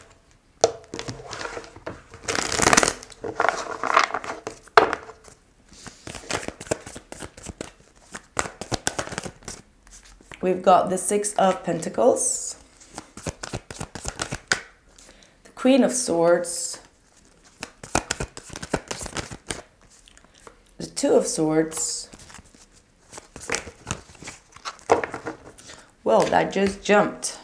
S1: We've got the Six of Pentacles, the Queen of Swords, the Two of Swords. Well, that just jumped.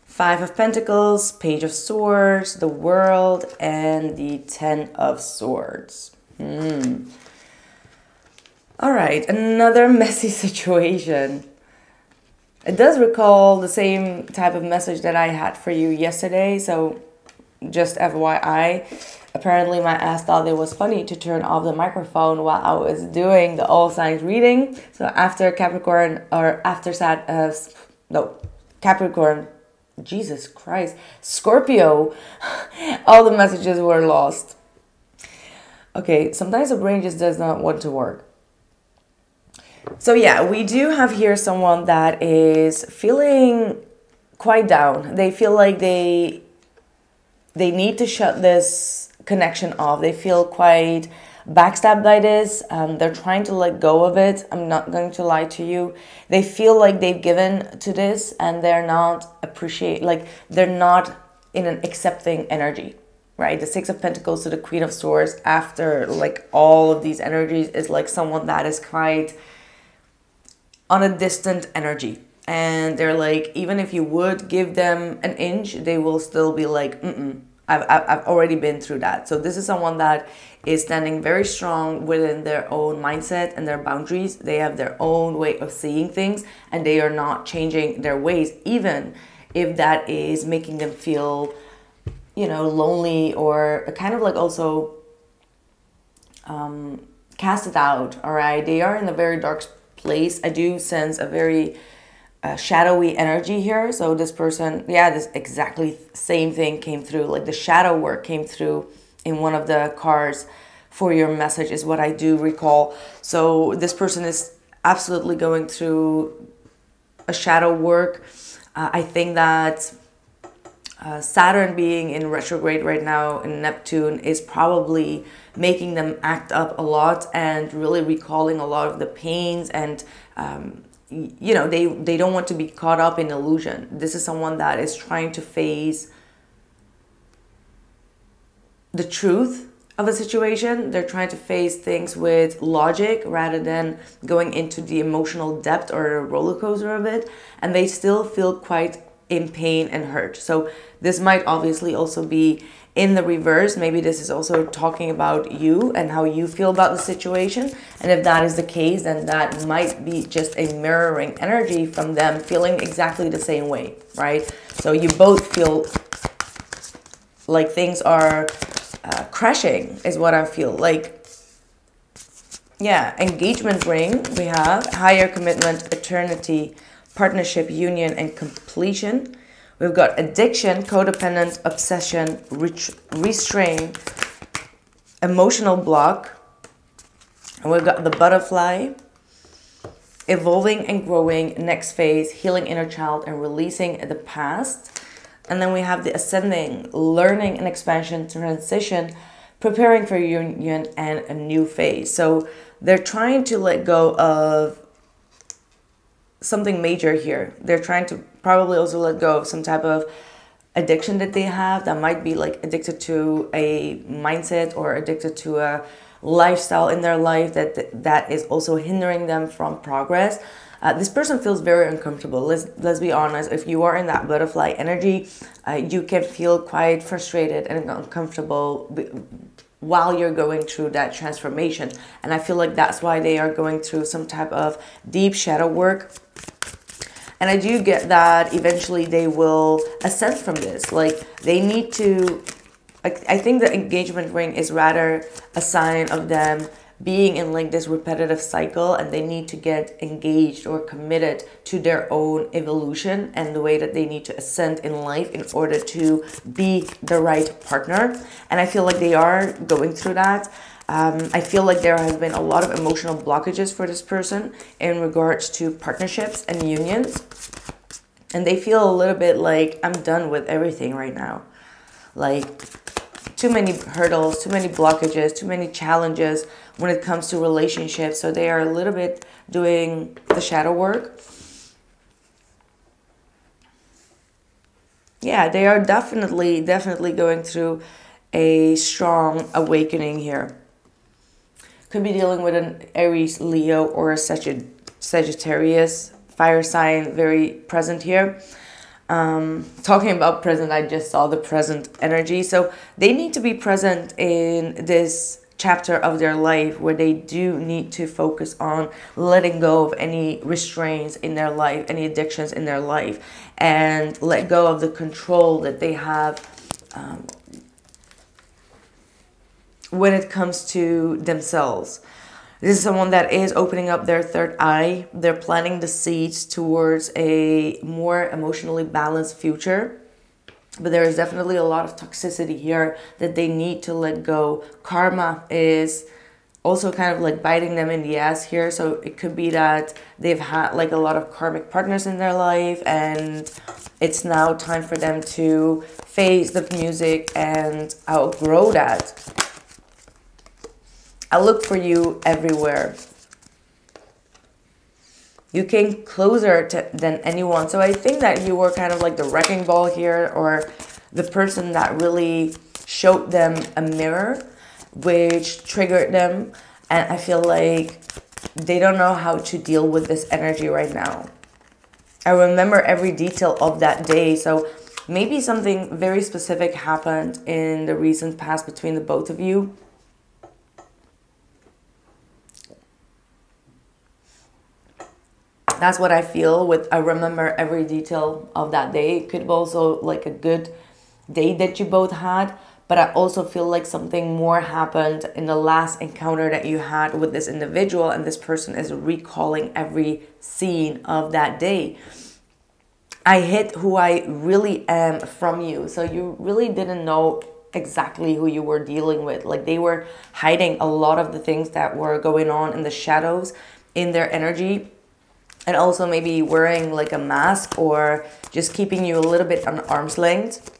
S1: Five of Pentacles, Page of Swords, the World, and the Ten of Swords. All right, another messy situation. It does recall the same type of message that I had for you yesterday. So just FYI, apparently my ass thought it was funny to turn off the microphone while I was doing the all signs reading. So after Capricorn, or after Capricorn, Jesus Christ, Scorpio, all the messages were lost. Okay, sometimes the brain just does not want to work. So yeah, we do have here someone that is feeling quite down. They feel like they need to shut this connection off. They feel quite backstabbed by this. They're trying to let go of it. I'm not going to lie to you. They feel like they've given to this and they're not they're not in an accepting energy, right? The Six of Pentacles to the Queen of Swords after like all of these energies is like someone that is quite on a distant energy. And they're like, even if you would give them an inch, they will still be like, I've already been through that. So this is someone that is standing very strong within their own mindset and their boundaries. They have their own way of seeing things and they are not changing their ways, even if that is making them feel, you know, lonely or kind of like also casted out. All right. They are in a very dark place. I do sense a very shadowy energy here. So this person, yeah, this exactly same thing came through. Like the shadow work came through in one of the cards for your message is what I do recall. So this person is absolutely going through a shadow work. I think that Saturn being in retrograde right now in Neptune is probably making them act up a lot and really recalling a lot of the pains and you know, they don't want to be caught up in illusion. This is someone that is trying to face the truth of a situation. They're trying to face things with logic rather than going into the emotional depth or the roller coaster of it. And they still feel quite in pain and hurt. So this might obviously also be in the reverse. Maybe this is also talking about you and how you feel about the situation. And if that is the case, then that might be just a mirroring energy from them feeling exactly the same way, right? So you both feel like things are crashing is what I feel like. Yeah, engagement ring, we have higher commitment, eternity, partnership, union, and completion. We've got addiction, codependent, obsession, restraint, emotional block. And we've got the butterfly, evolving and growing, next phase, healing inner child, and releasing the past. And then we have the ascending, learning and expansion, transition, preparing for union, and a new phase. So they're trying to let go of something major here. They're trying to probably also let go of some type of addiction that they have that might be like addicted to a mindset or addicted to a lifestyle in their life that is also hindering them from progress. This person feels very uncomfortable. Let's be honest. If you are in that butterfly energy, you can feel quite frustrated and uncomfortable while you're going through that transformation. And I feel like that's why they are going through some type of deep shadow work. And I do get that eventually they will ascend from this. Like they need to, I think the engagement ring is rather a sign of them being in like this repetitive cycle, and they need to get engaged or committed to their own evolution and the way that they need to ascend in life in order to be the right partner. And I feel like they are going through that. I feel like there has been a lot of emotional blockages for this person in regards to partnerships and unions. And they feel a little bit like, I'm done with everything right now. Like too many hurdles, too many blockages, too many challenges when it comes to relationships. So they are a little bit doing the shadow work. Yeah, they are definitely going through a strong awakening here. Could be dealing with an Aries, Leo, or a Sagittarius, fire sign, very present here. Talking about present, I just saw the present energy. So they need to be present in this chapter of their life where they do need to focus on letting go of any restraints in their life, any addictions in their life, and let go of the control that they have when it comes to themselves. This is someone that is opening up their third eye. They're planting the seeds towards a more emotionally balanced future. But there is definitely a lot of toxicity here that they need to let go. Karma is also kind of like biting them in the ass here. So it could be that they've had like a lot of karmic partners in their life, and it's now time for them to face the music and outgrow that. I look for you everywhere. You came closer than anyone. So I think that you were kind of like the wrecking ball here, or the person that really showed them a mirror, which triggered them. And I feel like they don't know how to deal with this energy right now. I remember every detail of that day. So maybe something very specific happened in the recent past between the both of you. That's what I feel with I remember every detail of that day. It could be also like a good day that you both had, but I also feel like something more happened in the last encounter that you had with this individual, and this person is recalling every scene of that day. I hid who I really am from you, so you really didn't know exactly who you were dealing with. Like they were hiding a lot of the things that were going on in the shadows in their energy. And also maybe wearing like a mask or just keeping you a little bit on arm's length.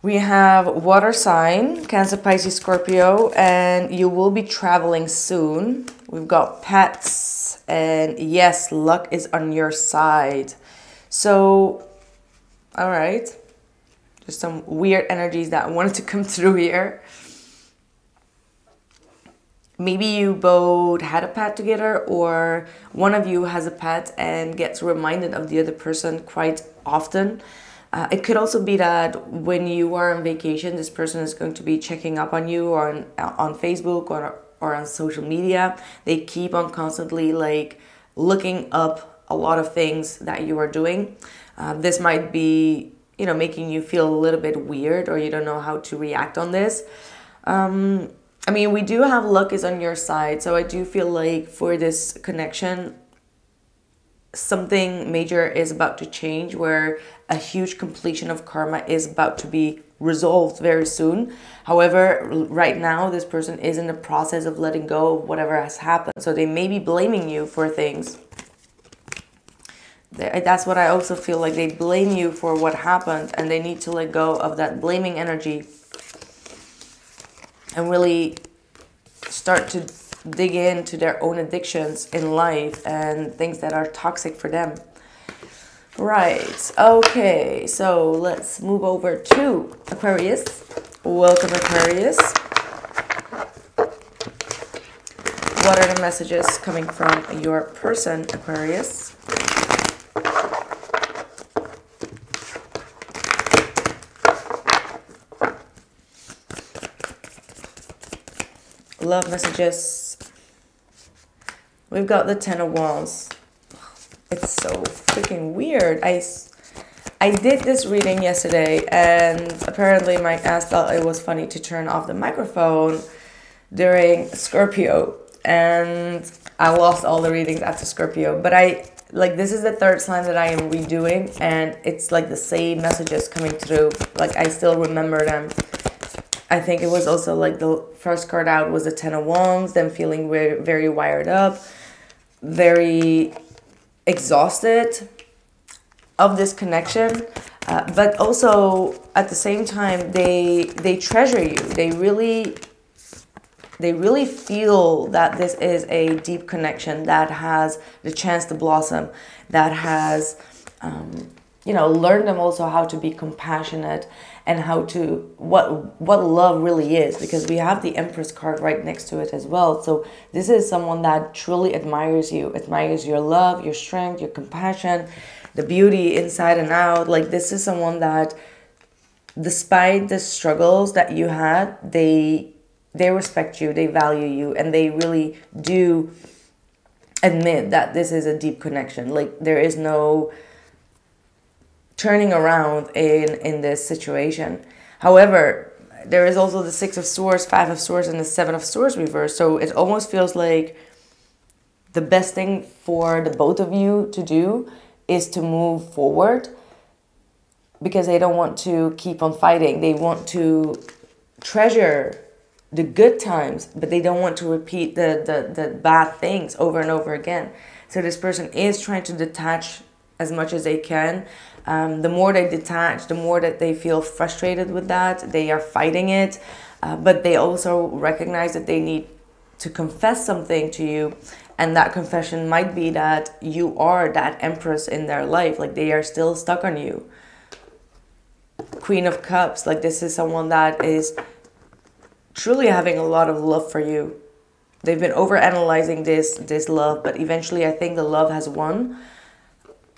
S1: We have water sign, Cancer, Pisces, Scorpio, and you will be traveling soon. We've got pets, and yes, luck is on your side. So, all right. Just some weird energies that wanted to come through here. Maybe you both had a pet together, or one of you has a pet and gets reminded of the other person quite often. It could also be that when you are on vacation, this person is going to be checking up on you, or on Facebook or on social media. They keep on constantly like looking up a lot of things that you are doing. This might be, you know, making you feel a little bit weird, or you don't know how to react on this. I mean, we do have luck is on your side. So I do feel like for this connection, something major is about to change, where a huge completion of karma is about to be resolved very soon. However, right now, this person is in the process of letting go of whatever has happened. So they may be blaming you for things. That's what I also feel like. They blame you for what happened, and they need to let go of that blaming energy and really start to dig into their own addictions in life and things that are toxic for them. Right, okay, so let's move over to Aquarius. Welcome, Aquarius. What are the messages coming from your person, Aquarius? Love messages. We've got the Ten of Wands. It's so freaking weird. I did this reading yesterday, and apparently my ass thought it was funny to turn off the microphone during Scorpio, and I lost all the readings after Scorpio. But this is the third sign that I am redoing, and it's like the same messages coming through. Like I still remember them. I think it was also like the first card out was the Ten of Wands, them feeling very, very wired up, very exhausted of this connection. But also at the same time, they treasure you. They really feel that this is a deep connection that has the chance to blossom, that has, learned them also how to be compassionate and how to, what love really is, because we have the Empress card right next to it as well. So this is someone that truly admires you, admires your love, your strength, your compassion. the beauty inside and out. Like, this is someone that, despite the struggles that you had, they respect you, they value you, and they really do admit that this is a deep connection. Like, there is no turning around in this situation. However, there is also the Six of Swords, Five of Swords, and the Seven of Swords reversed. So it almost feels like the best thing for the both of you to do is to move forward, because they don't want to keep on fighting. They want to treasure the good times, but they don't want to repeat the bad things over and over again. So this person is trying to detach as much as they can. The more they detach, the more that they feel frustrated with that. They are fighting it, but they also recognize that they need to confess something to you. And that confession might be that you are that empress in their life. Like, they are still stuck on you. Queen of Cups. Like, this is someone that is truly having a lot of love for you. They've been overanalyzing this love, but eventually I think the love has won.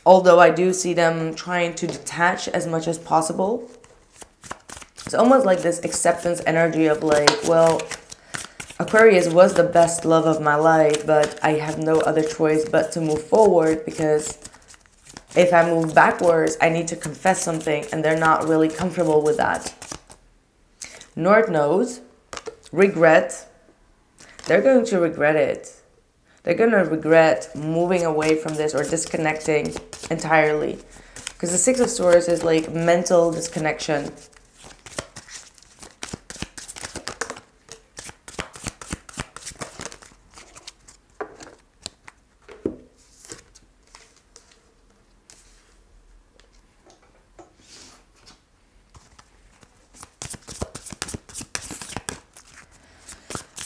S1: Although I do see them trying to detach as much as possible. It's almost like this acceptance energy of like, well, Aquarius was the best love of my life, but I have no other choice but to move forward, because if I move backwards, I need to confess something, and they're not really comfortable with that. North Node, regret. They're going to regret it. They're going to regret moving away from this or disconnecting entirely. Because the Six of Swords is like mental disconnection.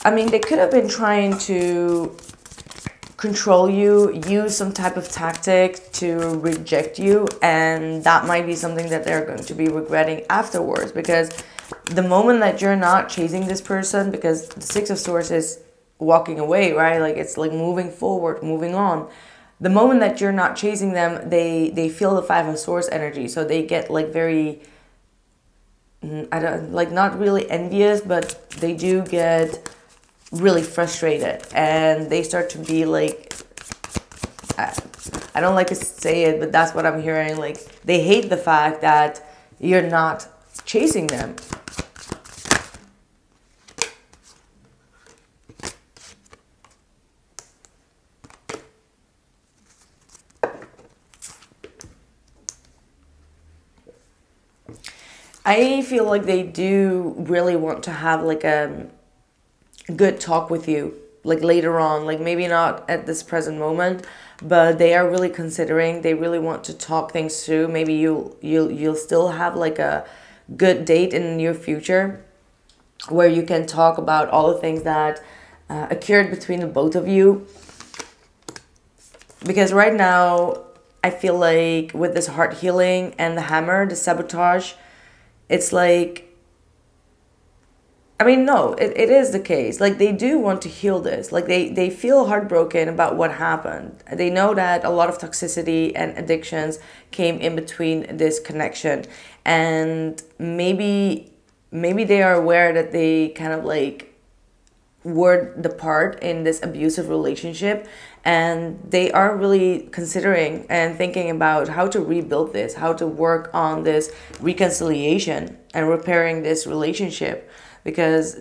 S1: I mean, they could have been trying to control you, use some type of tactic to reject you, and that might be something that they're going to be regretting afterwards, because the moment that you're not chasing this person, because the Six of Swords is walking away, right? Like, it's like moving forward, moving on. The moment that you're not chasing them, they feel the Five of Swords energy, so they get like very, I don't, like, not really envious, but they do get really frustrated, and they start to be like, I don't like to say it, but that's what I'm hearing. Like, they hate the fact that you're not chasing them. I feel like they do really want to have like a good talk with you, like later on, like maybe not at this present moment, but they are really considering, they really want to talk things through. Maybe you'll still have like a good date in the near future where you can talk about all the things that occurred between the both of you. Because right now I feel like with this heart healing and the hammer, the sabotage, it's like, I mean, no, it is the case. Like, they do want to heal this. Like, they feel heartbroken about what happened. They know that a lot of toxicity and addictions came in between this connection. And maybe they are aware that they kind of like were the part in this abusive relationship. And they are really considering and thinking about how to rebuild this, how to work on this reconciliation and repairing this relationship. Because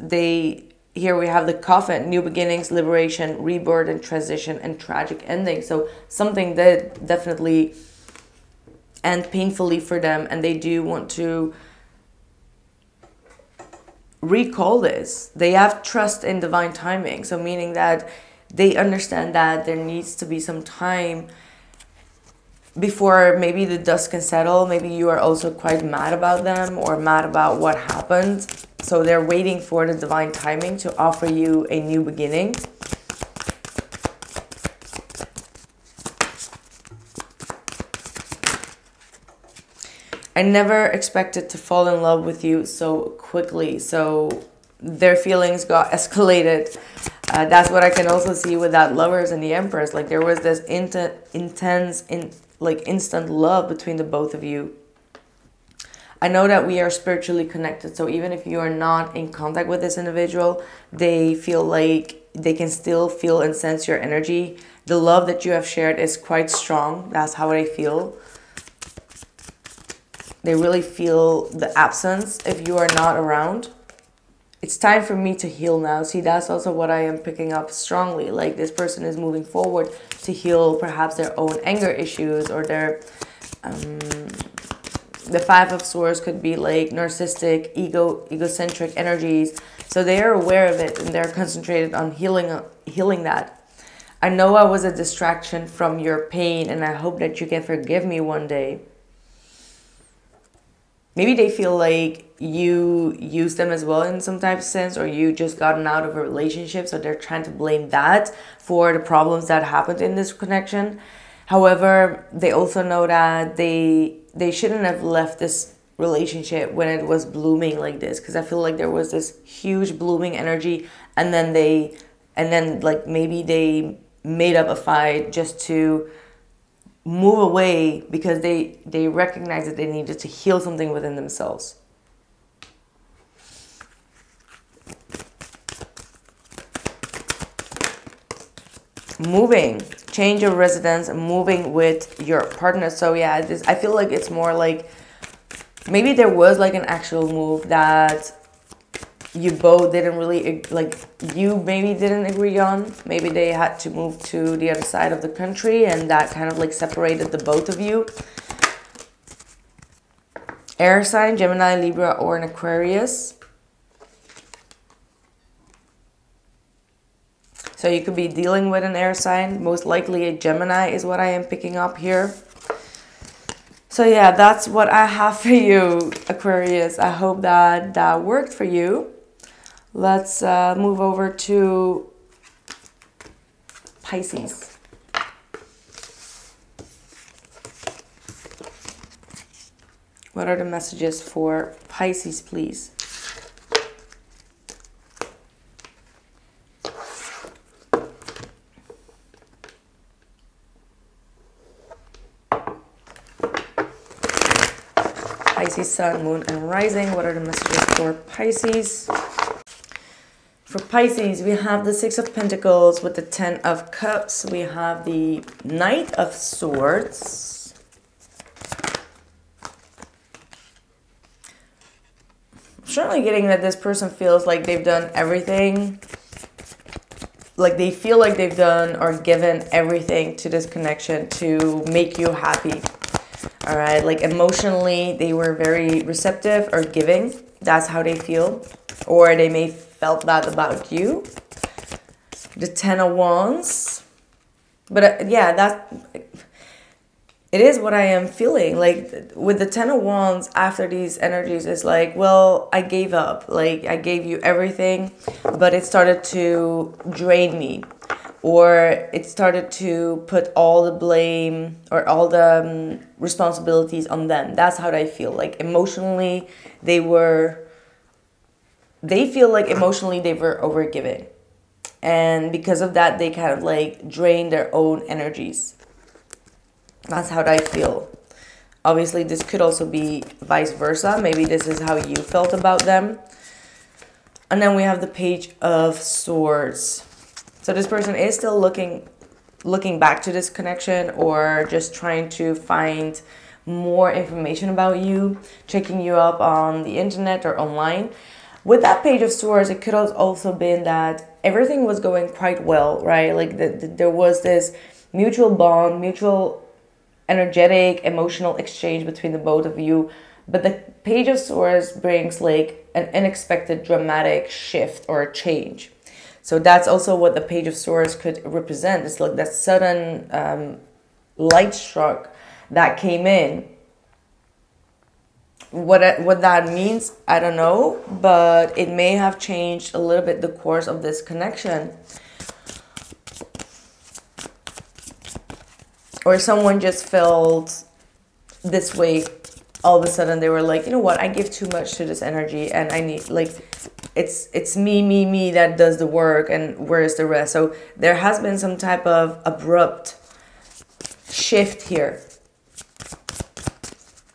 S1: here we have the coffin, new beginnings, liberation, rebirth, and transition, and tragic ending. So something that definitely end painfully for them, and they do want to recall this. They have trust in divine timing. So meaning that they understand that there needs to be some time before maybe the dust can settle. Maybe you are also quite mad about them or mad about what happened. So they're waiting for the divine timing to offer you a new beginning. I never expected to fall in love with you so quickly. So their feelings got escalated That's what I can also see with that Lovers and the Empress. Like there was this intense, instant love between the both of you. I know that we are spiritually connected. So even if you are not in contact with this individual, they feel like they can still feel and sense your energy. The love that you have shared is quite strong. That's how they feel. They really feel the absence if you are not around. It's time for me to heal now. See, that's also what I am picking up strongly. Like this person is moving forward to heal perhaps their own anger issues, or their... the Five of Swords could be like narcissistic, egocentric energies. So they are aware of it and they're concentrated on healing that. I know I was a distraction from your pain, and I hope that you can forgive me one day. Maybe they feel like you used them as well in some type of sense, or you just gotten out of a relationship. So they're trying to blame that for the problems that happened in this connection. However, they also know that they shouldn't have left this relationship when it was blooming like this, because I feel like there was this huge blooming energy, and then like maybe they made up a fight just to move away because they recognized that they needed to heal something within themselves. Moving, change of residence, moving with your partner. So yeah, I feel like it's more like maybe there was like an actual move that you both didn't really, like you maybe didn't agree on. Maybe they had to move to the other side of the country, and that kind of like separated the both of you. Air sign, Gemini, Libra, or an Aquarius. So you could be dealing with an air sign. Most likely a Gemini is what I am picking up here. So yeah, that's what I have for you, Aquarius. I hope that that worked for you. Let's move over to Pisces. What are the messages for Pisces, please? Pisces, Sun, Moon, and Rising. What are the messages for Pisces? For Pisces, we have the Six of Pentacles with the Ten of Cups. We have the Knight of Swords. I'm certainly getting that this person feels like they've done everything. Like they feel like they've done or given everything to this connection to make you happy. All right, like emotionally, they were very receptive or giving. That's how they feel. Or they may felt that about you. The Ten of Wands. But yeah, it is what I am feeling. Like with the Ten of Wands, after these energies, it's like, well, I gave up. Like I gave you everything, but it started to drain me. Or it started to put all the blame or all the responsibilities on them. That's how they feel. Like emotionally, they feel like emotionally they were overgiving. And because of that, they kind of like drain their own energies. That's how they feel. Obviously, this could also be vice versa. Maybe this is how you felt about them. And then we have the Page of Swords. So this person is still looking back to this connection, or just trying to find more information about you, checking you up on the internet or online. With that Page of Swords, it could have also been that everything was going quite well, right? Like there was this mutual bond, mutual energetic, emotional exchange between the both of you. But the Page of Swords brings like an unexpected dramatic shift or a change. So that's also what the Page of Swords could represent. It's like that sudden light struck that came in. What that means, I don't know, but it may have changed a little bit the course of this connection. Or someone just felt this way. All of a sudden they were like, you know what, I give too much to this energy, and I need, like, it's me that does the work, and where's the rest? So there has been some type of abrupt shift here.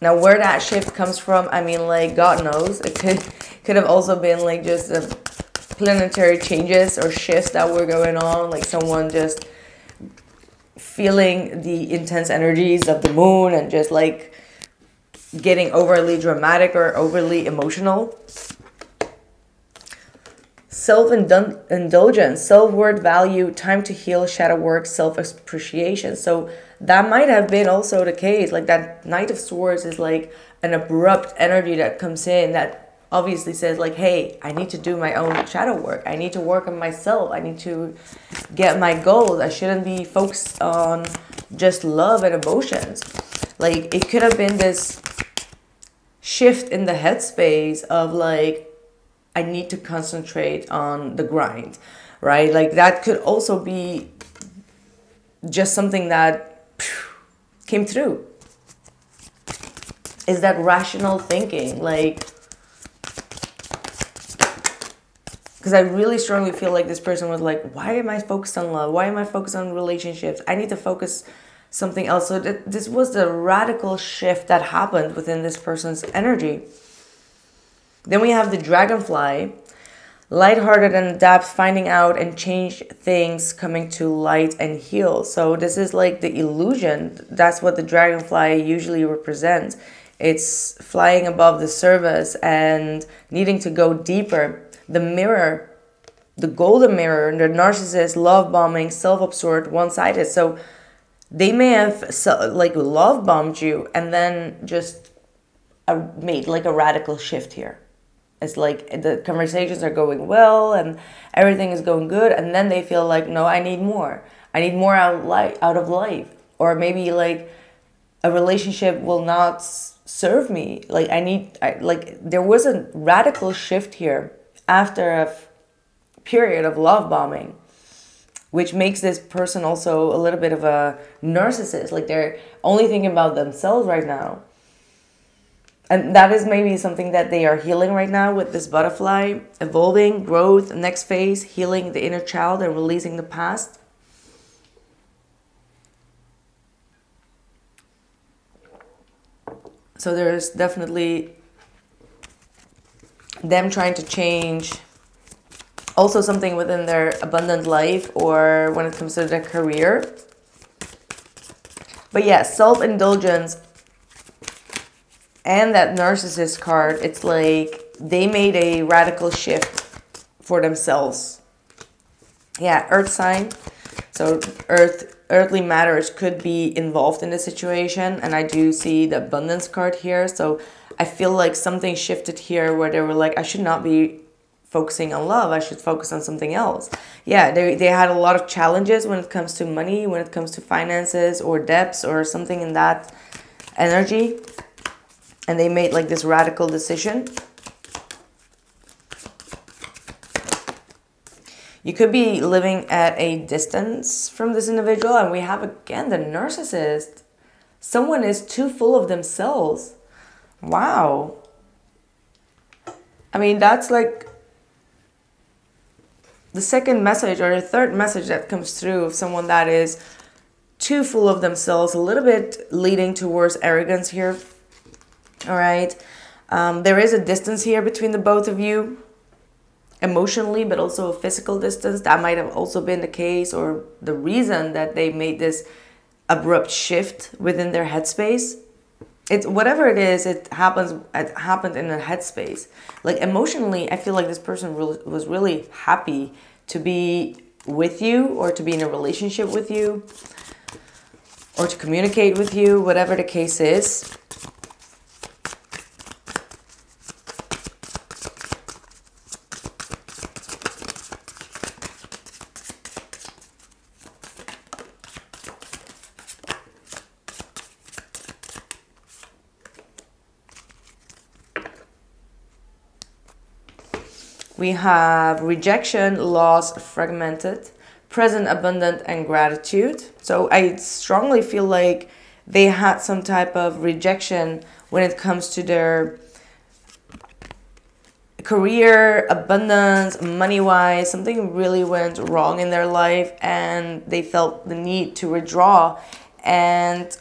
S1: Now where that shift comes from, I mean, like, God knows. It could have also been like just a planetary changes or shifts that were going on, like someone just feeling the intense energies of the moon and just like getting overly dramatic or overly emotional. Self-indulgence, self-worth, value, time to heal, shadow work, self-appreciation. So that might have been also the case. Like that Knight of Swords is like an abrupt energy that comes in that obviously says like, hey, I need to do my own shadow work. I need to work on myself. I need to get my goals. I shouldn't be focused on just love and emotions. Like it could have been this shift in the headspace of like, I need to concentrate on the grind, right? Like that could also be just something that came through. Is that rational thinking? Like, because I really strongly feel like this person was like, why am I focused on love? Why am I focused on relationships? I need to focus something else. So this was the radical shift that happened within this person's energy. Then we have the Dragonfly, lighthearted and adapt, finding out and change things, coming to light and heal. So this is like the illusion. That's what the Dragonfly usually represents. It's flying above the surface and needing to go deeper. The mirror, the golden mirror, the narcissist, love bombing, self-absorbed, one-sided. So they may have like love bombed you and then just made like a radical shift here. It's like the conversations are going well and everything is going good, and then they feel like, no, I need more. I need more out of life. Or maybe like a relationship will not serve me. Like there was a radical shift here after a period of love bombing, which makes this person also a little bit of a narcissist. Like they're only thinking about themselves right now. And that is maybe something that they are healing right now with this butterfly, evolving, growth, next phase, healing the inner child and releasing the past. So there's definitely them trying to change also something within their abundant life or when it comes to their career. But yeah, self-indulgence and that narcissist card, it's like they made a radical shift for themselves. Yeah, earth sign. So earthly matters could be involved in the situation. And I do see the abundance card here. So I feel like something shifted here where they were like, I should not be focusing on love. I should focus on something else. Yeah, they had a lot of challenges when it comes to money, when it comes to finances or debts or something in that energy. And they made like this radical decision. You could be living at a distance from this individual. And we have again the narcissist. Someone is too full of themselves. Wow. I mean, that's like the second message or the third message that comes through of someone that is too full of themselves, a little bit leading towards arrogance here. All right. There is a distance here between the both of you emotionally, but also a physical distance. That might have also been the case or the reason that they made this abrupt shift within their headspace. It's whatever it is, it happened in a headspace. Like emotionally, I feel like this person was really happy to be with you or to be in a relationship with you or to communicate with you, whatever the case is. We have rejection, loss, fragmented, present, abundant, and gratitude. So I strongly feel like they had some type of rejection when it comes to their career, abundance, money-wise, something really went wrong in their life and they felt the need to withdraw and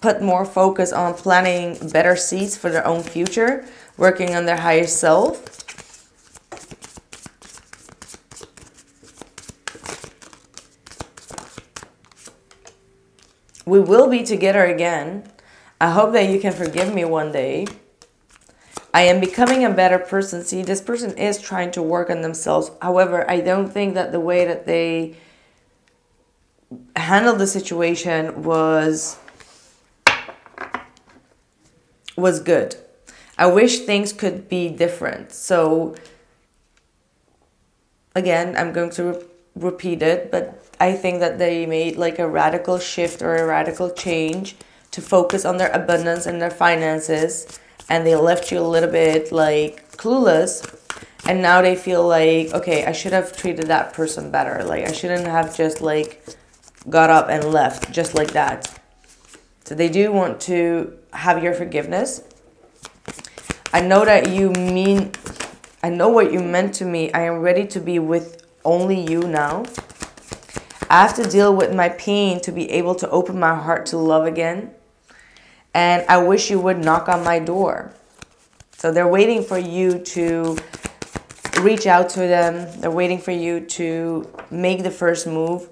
S1: put more focus on planting better seeds for their own future, working on their higher self. We will be together again. I hope that you can forgive me one day. I am becoming a better person. See, this person is trying to work on themselves. However, I don't think that the way that they handled the situation was good. I wish things could be different. So again, I'm going to repeat it, but I think that they made like a radical shift or a radical change to focus on their abundance and their finances, and they left you a little bit like clueless, and now they feel like, okay, I should have treated that person better. Like I shouldn't have just like got up and left just like that. So they do want to have your forgiveness. I know that you mean, I know what you meant to me. I am ready to be with only you now. I have to deal with my pain to be able to open my heart to love again. And I wish you would knock on my door. So they're waiting for you to reach out to them. They're waiting for you to make the first move.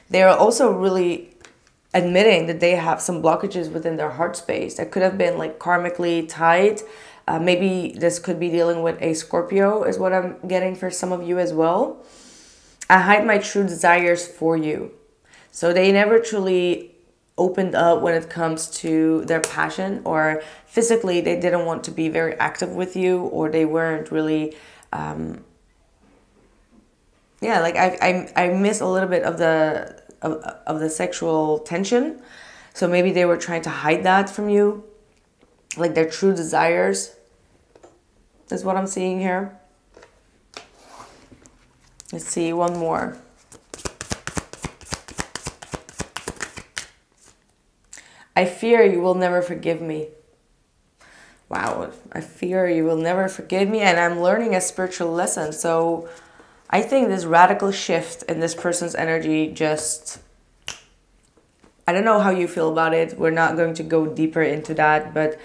S1: They are also really admitting that they have some blockages within their heart space that could have been like karmically tied. Maybe this could be dealing with a Scorpio is what I'm getting for some of you as well. I hide my true desires for you. So they never truly opened up when it comes to their passion, or physically they didn't want to be very active with you, or they weren't really, yeah, like I miss a little bit of the sexual tension. So maybe they were trying to hide that from you, like their true desires is what I'm seeing here. Let's see, one more. I fear you will never forgive me. Wow, I fear you will never forgive me, and I'm learning a spiritual lesson. So I think this radical shift in this person's energy just, I don't know how you feel about it. We're not going to go deeper into that, but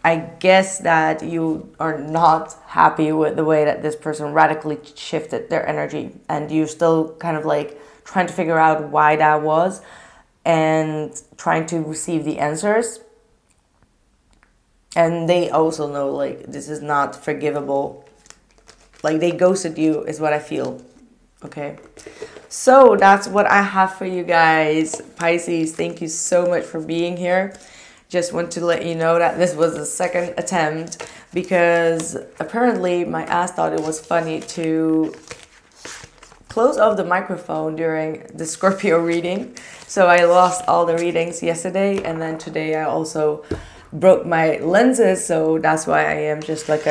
S1: I guess that you are not happy with the way that this person radically shifted their energy, and you're still kind of like trying to figure out why that was and trying to receive the answers. And they also know like this is not forgivable. Like they ghosted you is what I feel. Okay, so that's what I have for you guys. Pisces, thank you so much for being here. Just want to let you know that this was the second attempt because apparently my ass thought it was funny to close off the microphone during the Scorpio reading. So I lost all the readings yesterday, and then today I also broke my lenses, so that's why I am just like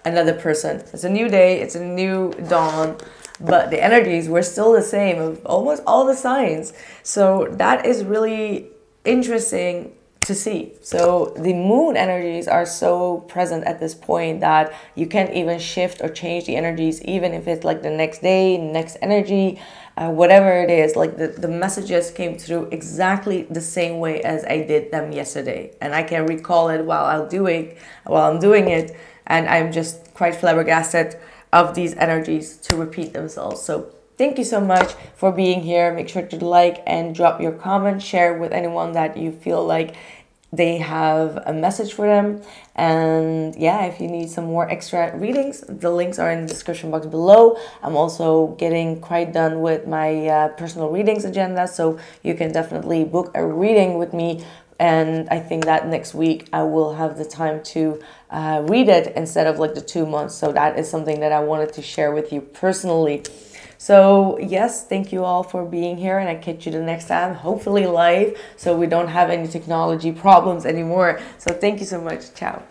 S1: another person. It's a new day, it's a new dawn, but the energies were still the same of almost all the signs. So that is really interesting to see. So the moon energies are so present at this point that you can't even shift or change the energies, even if it's like the next day, next energy, whatever it is. Like the messages came through exactly the same way as I did them yesterday, and I can recall it while I'm doing it, and I'm just quite flabbergasted of these energies to repeat themselves. So thank you so much for being here. Make sure to like and drop your comment, share with anyone that you feel like they have a message for them. And yeah, if you need some more extra readings, the links are in the description box below. I'm also getting quite done with my personal readings agenda, so you can definitely book a reading with me. And I think that next week I will have the time to read it instead of like the 2 months. So that is something that I wanted to share with you personally. So yes, thank you all for being here, and I catch you the next time, hopefully live, so we don't have any technology problems anymore. So thank you so much. Ciao.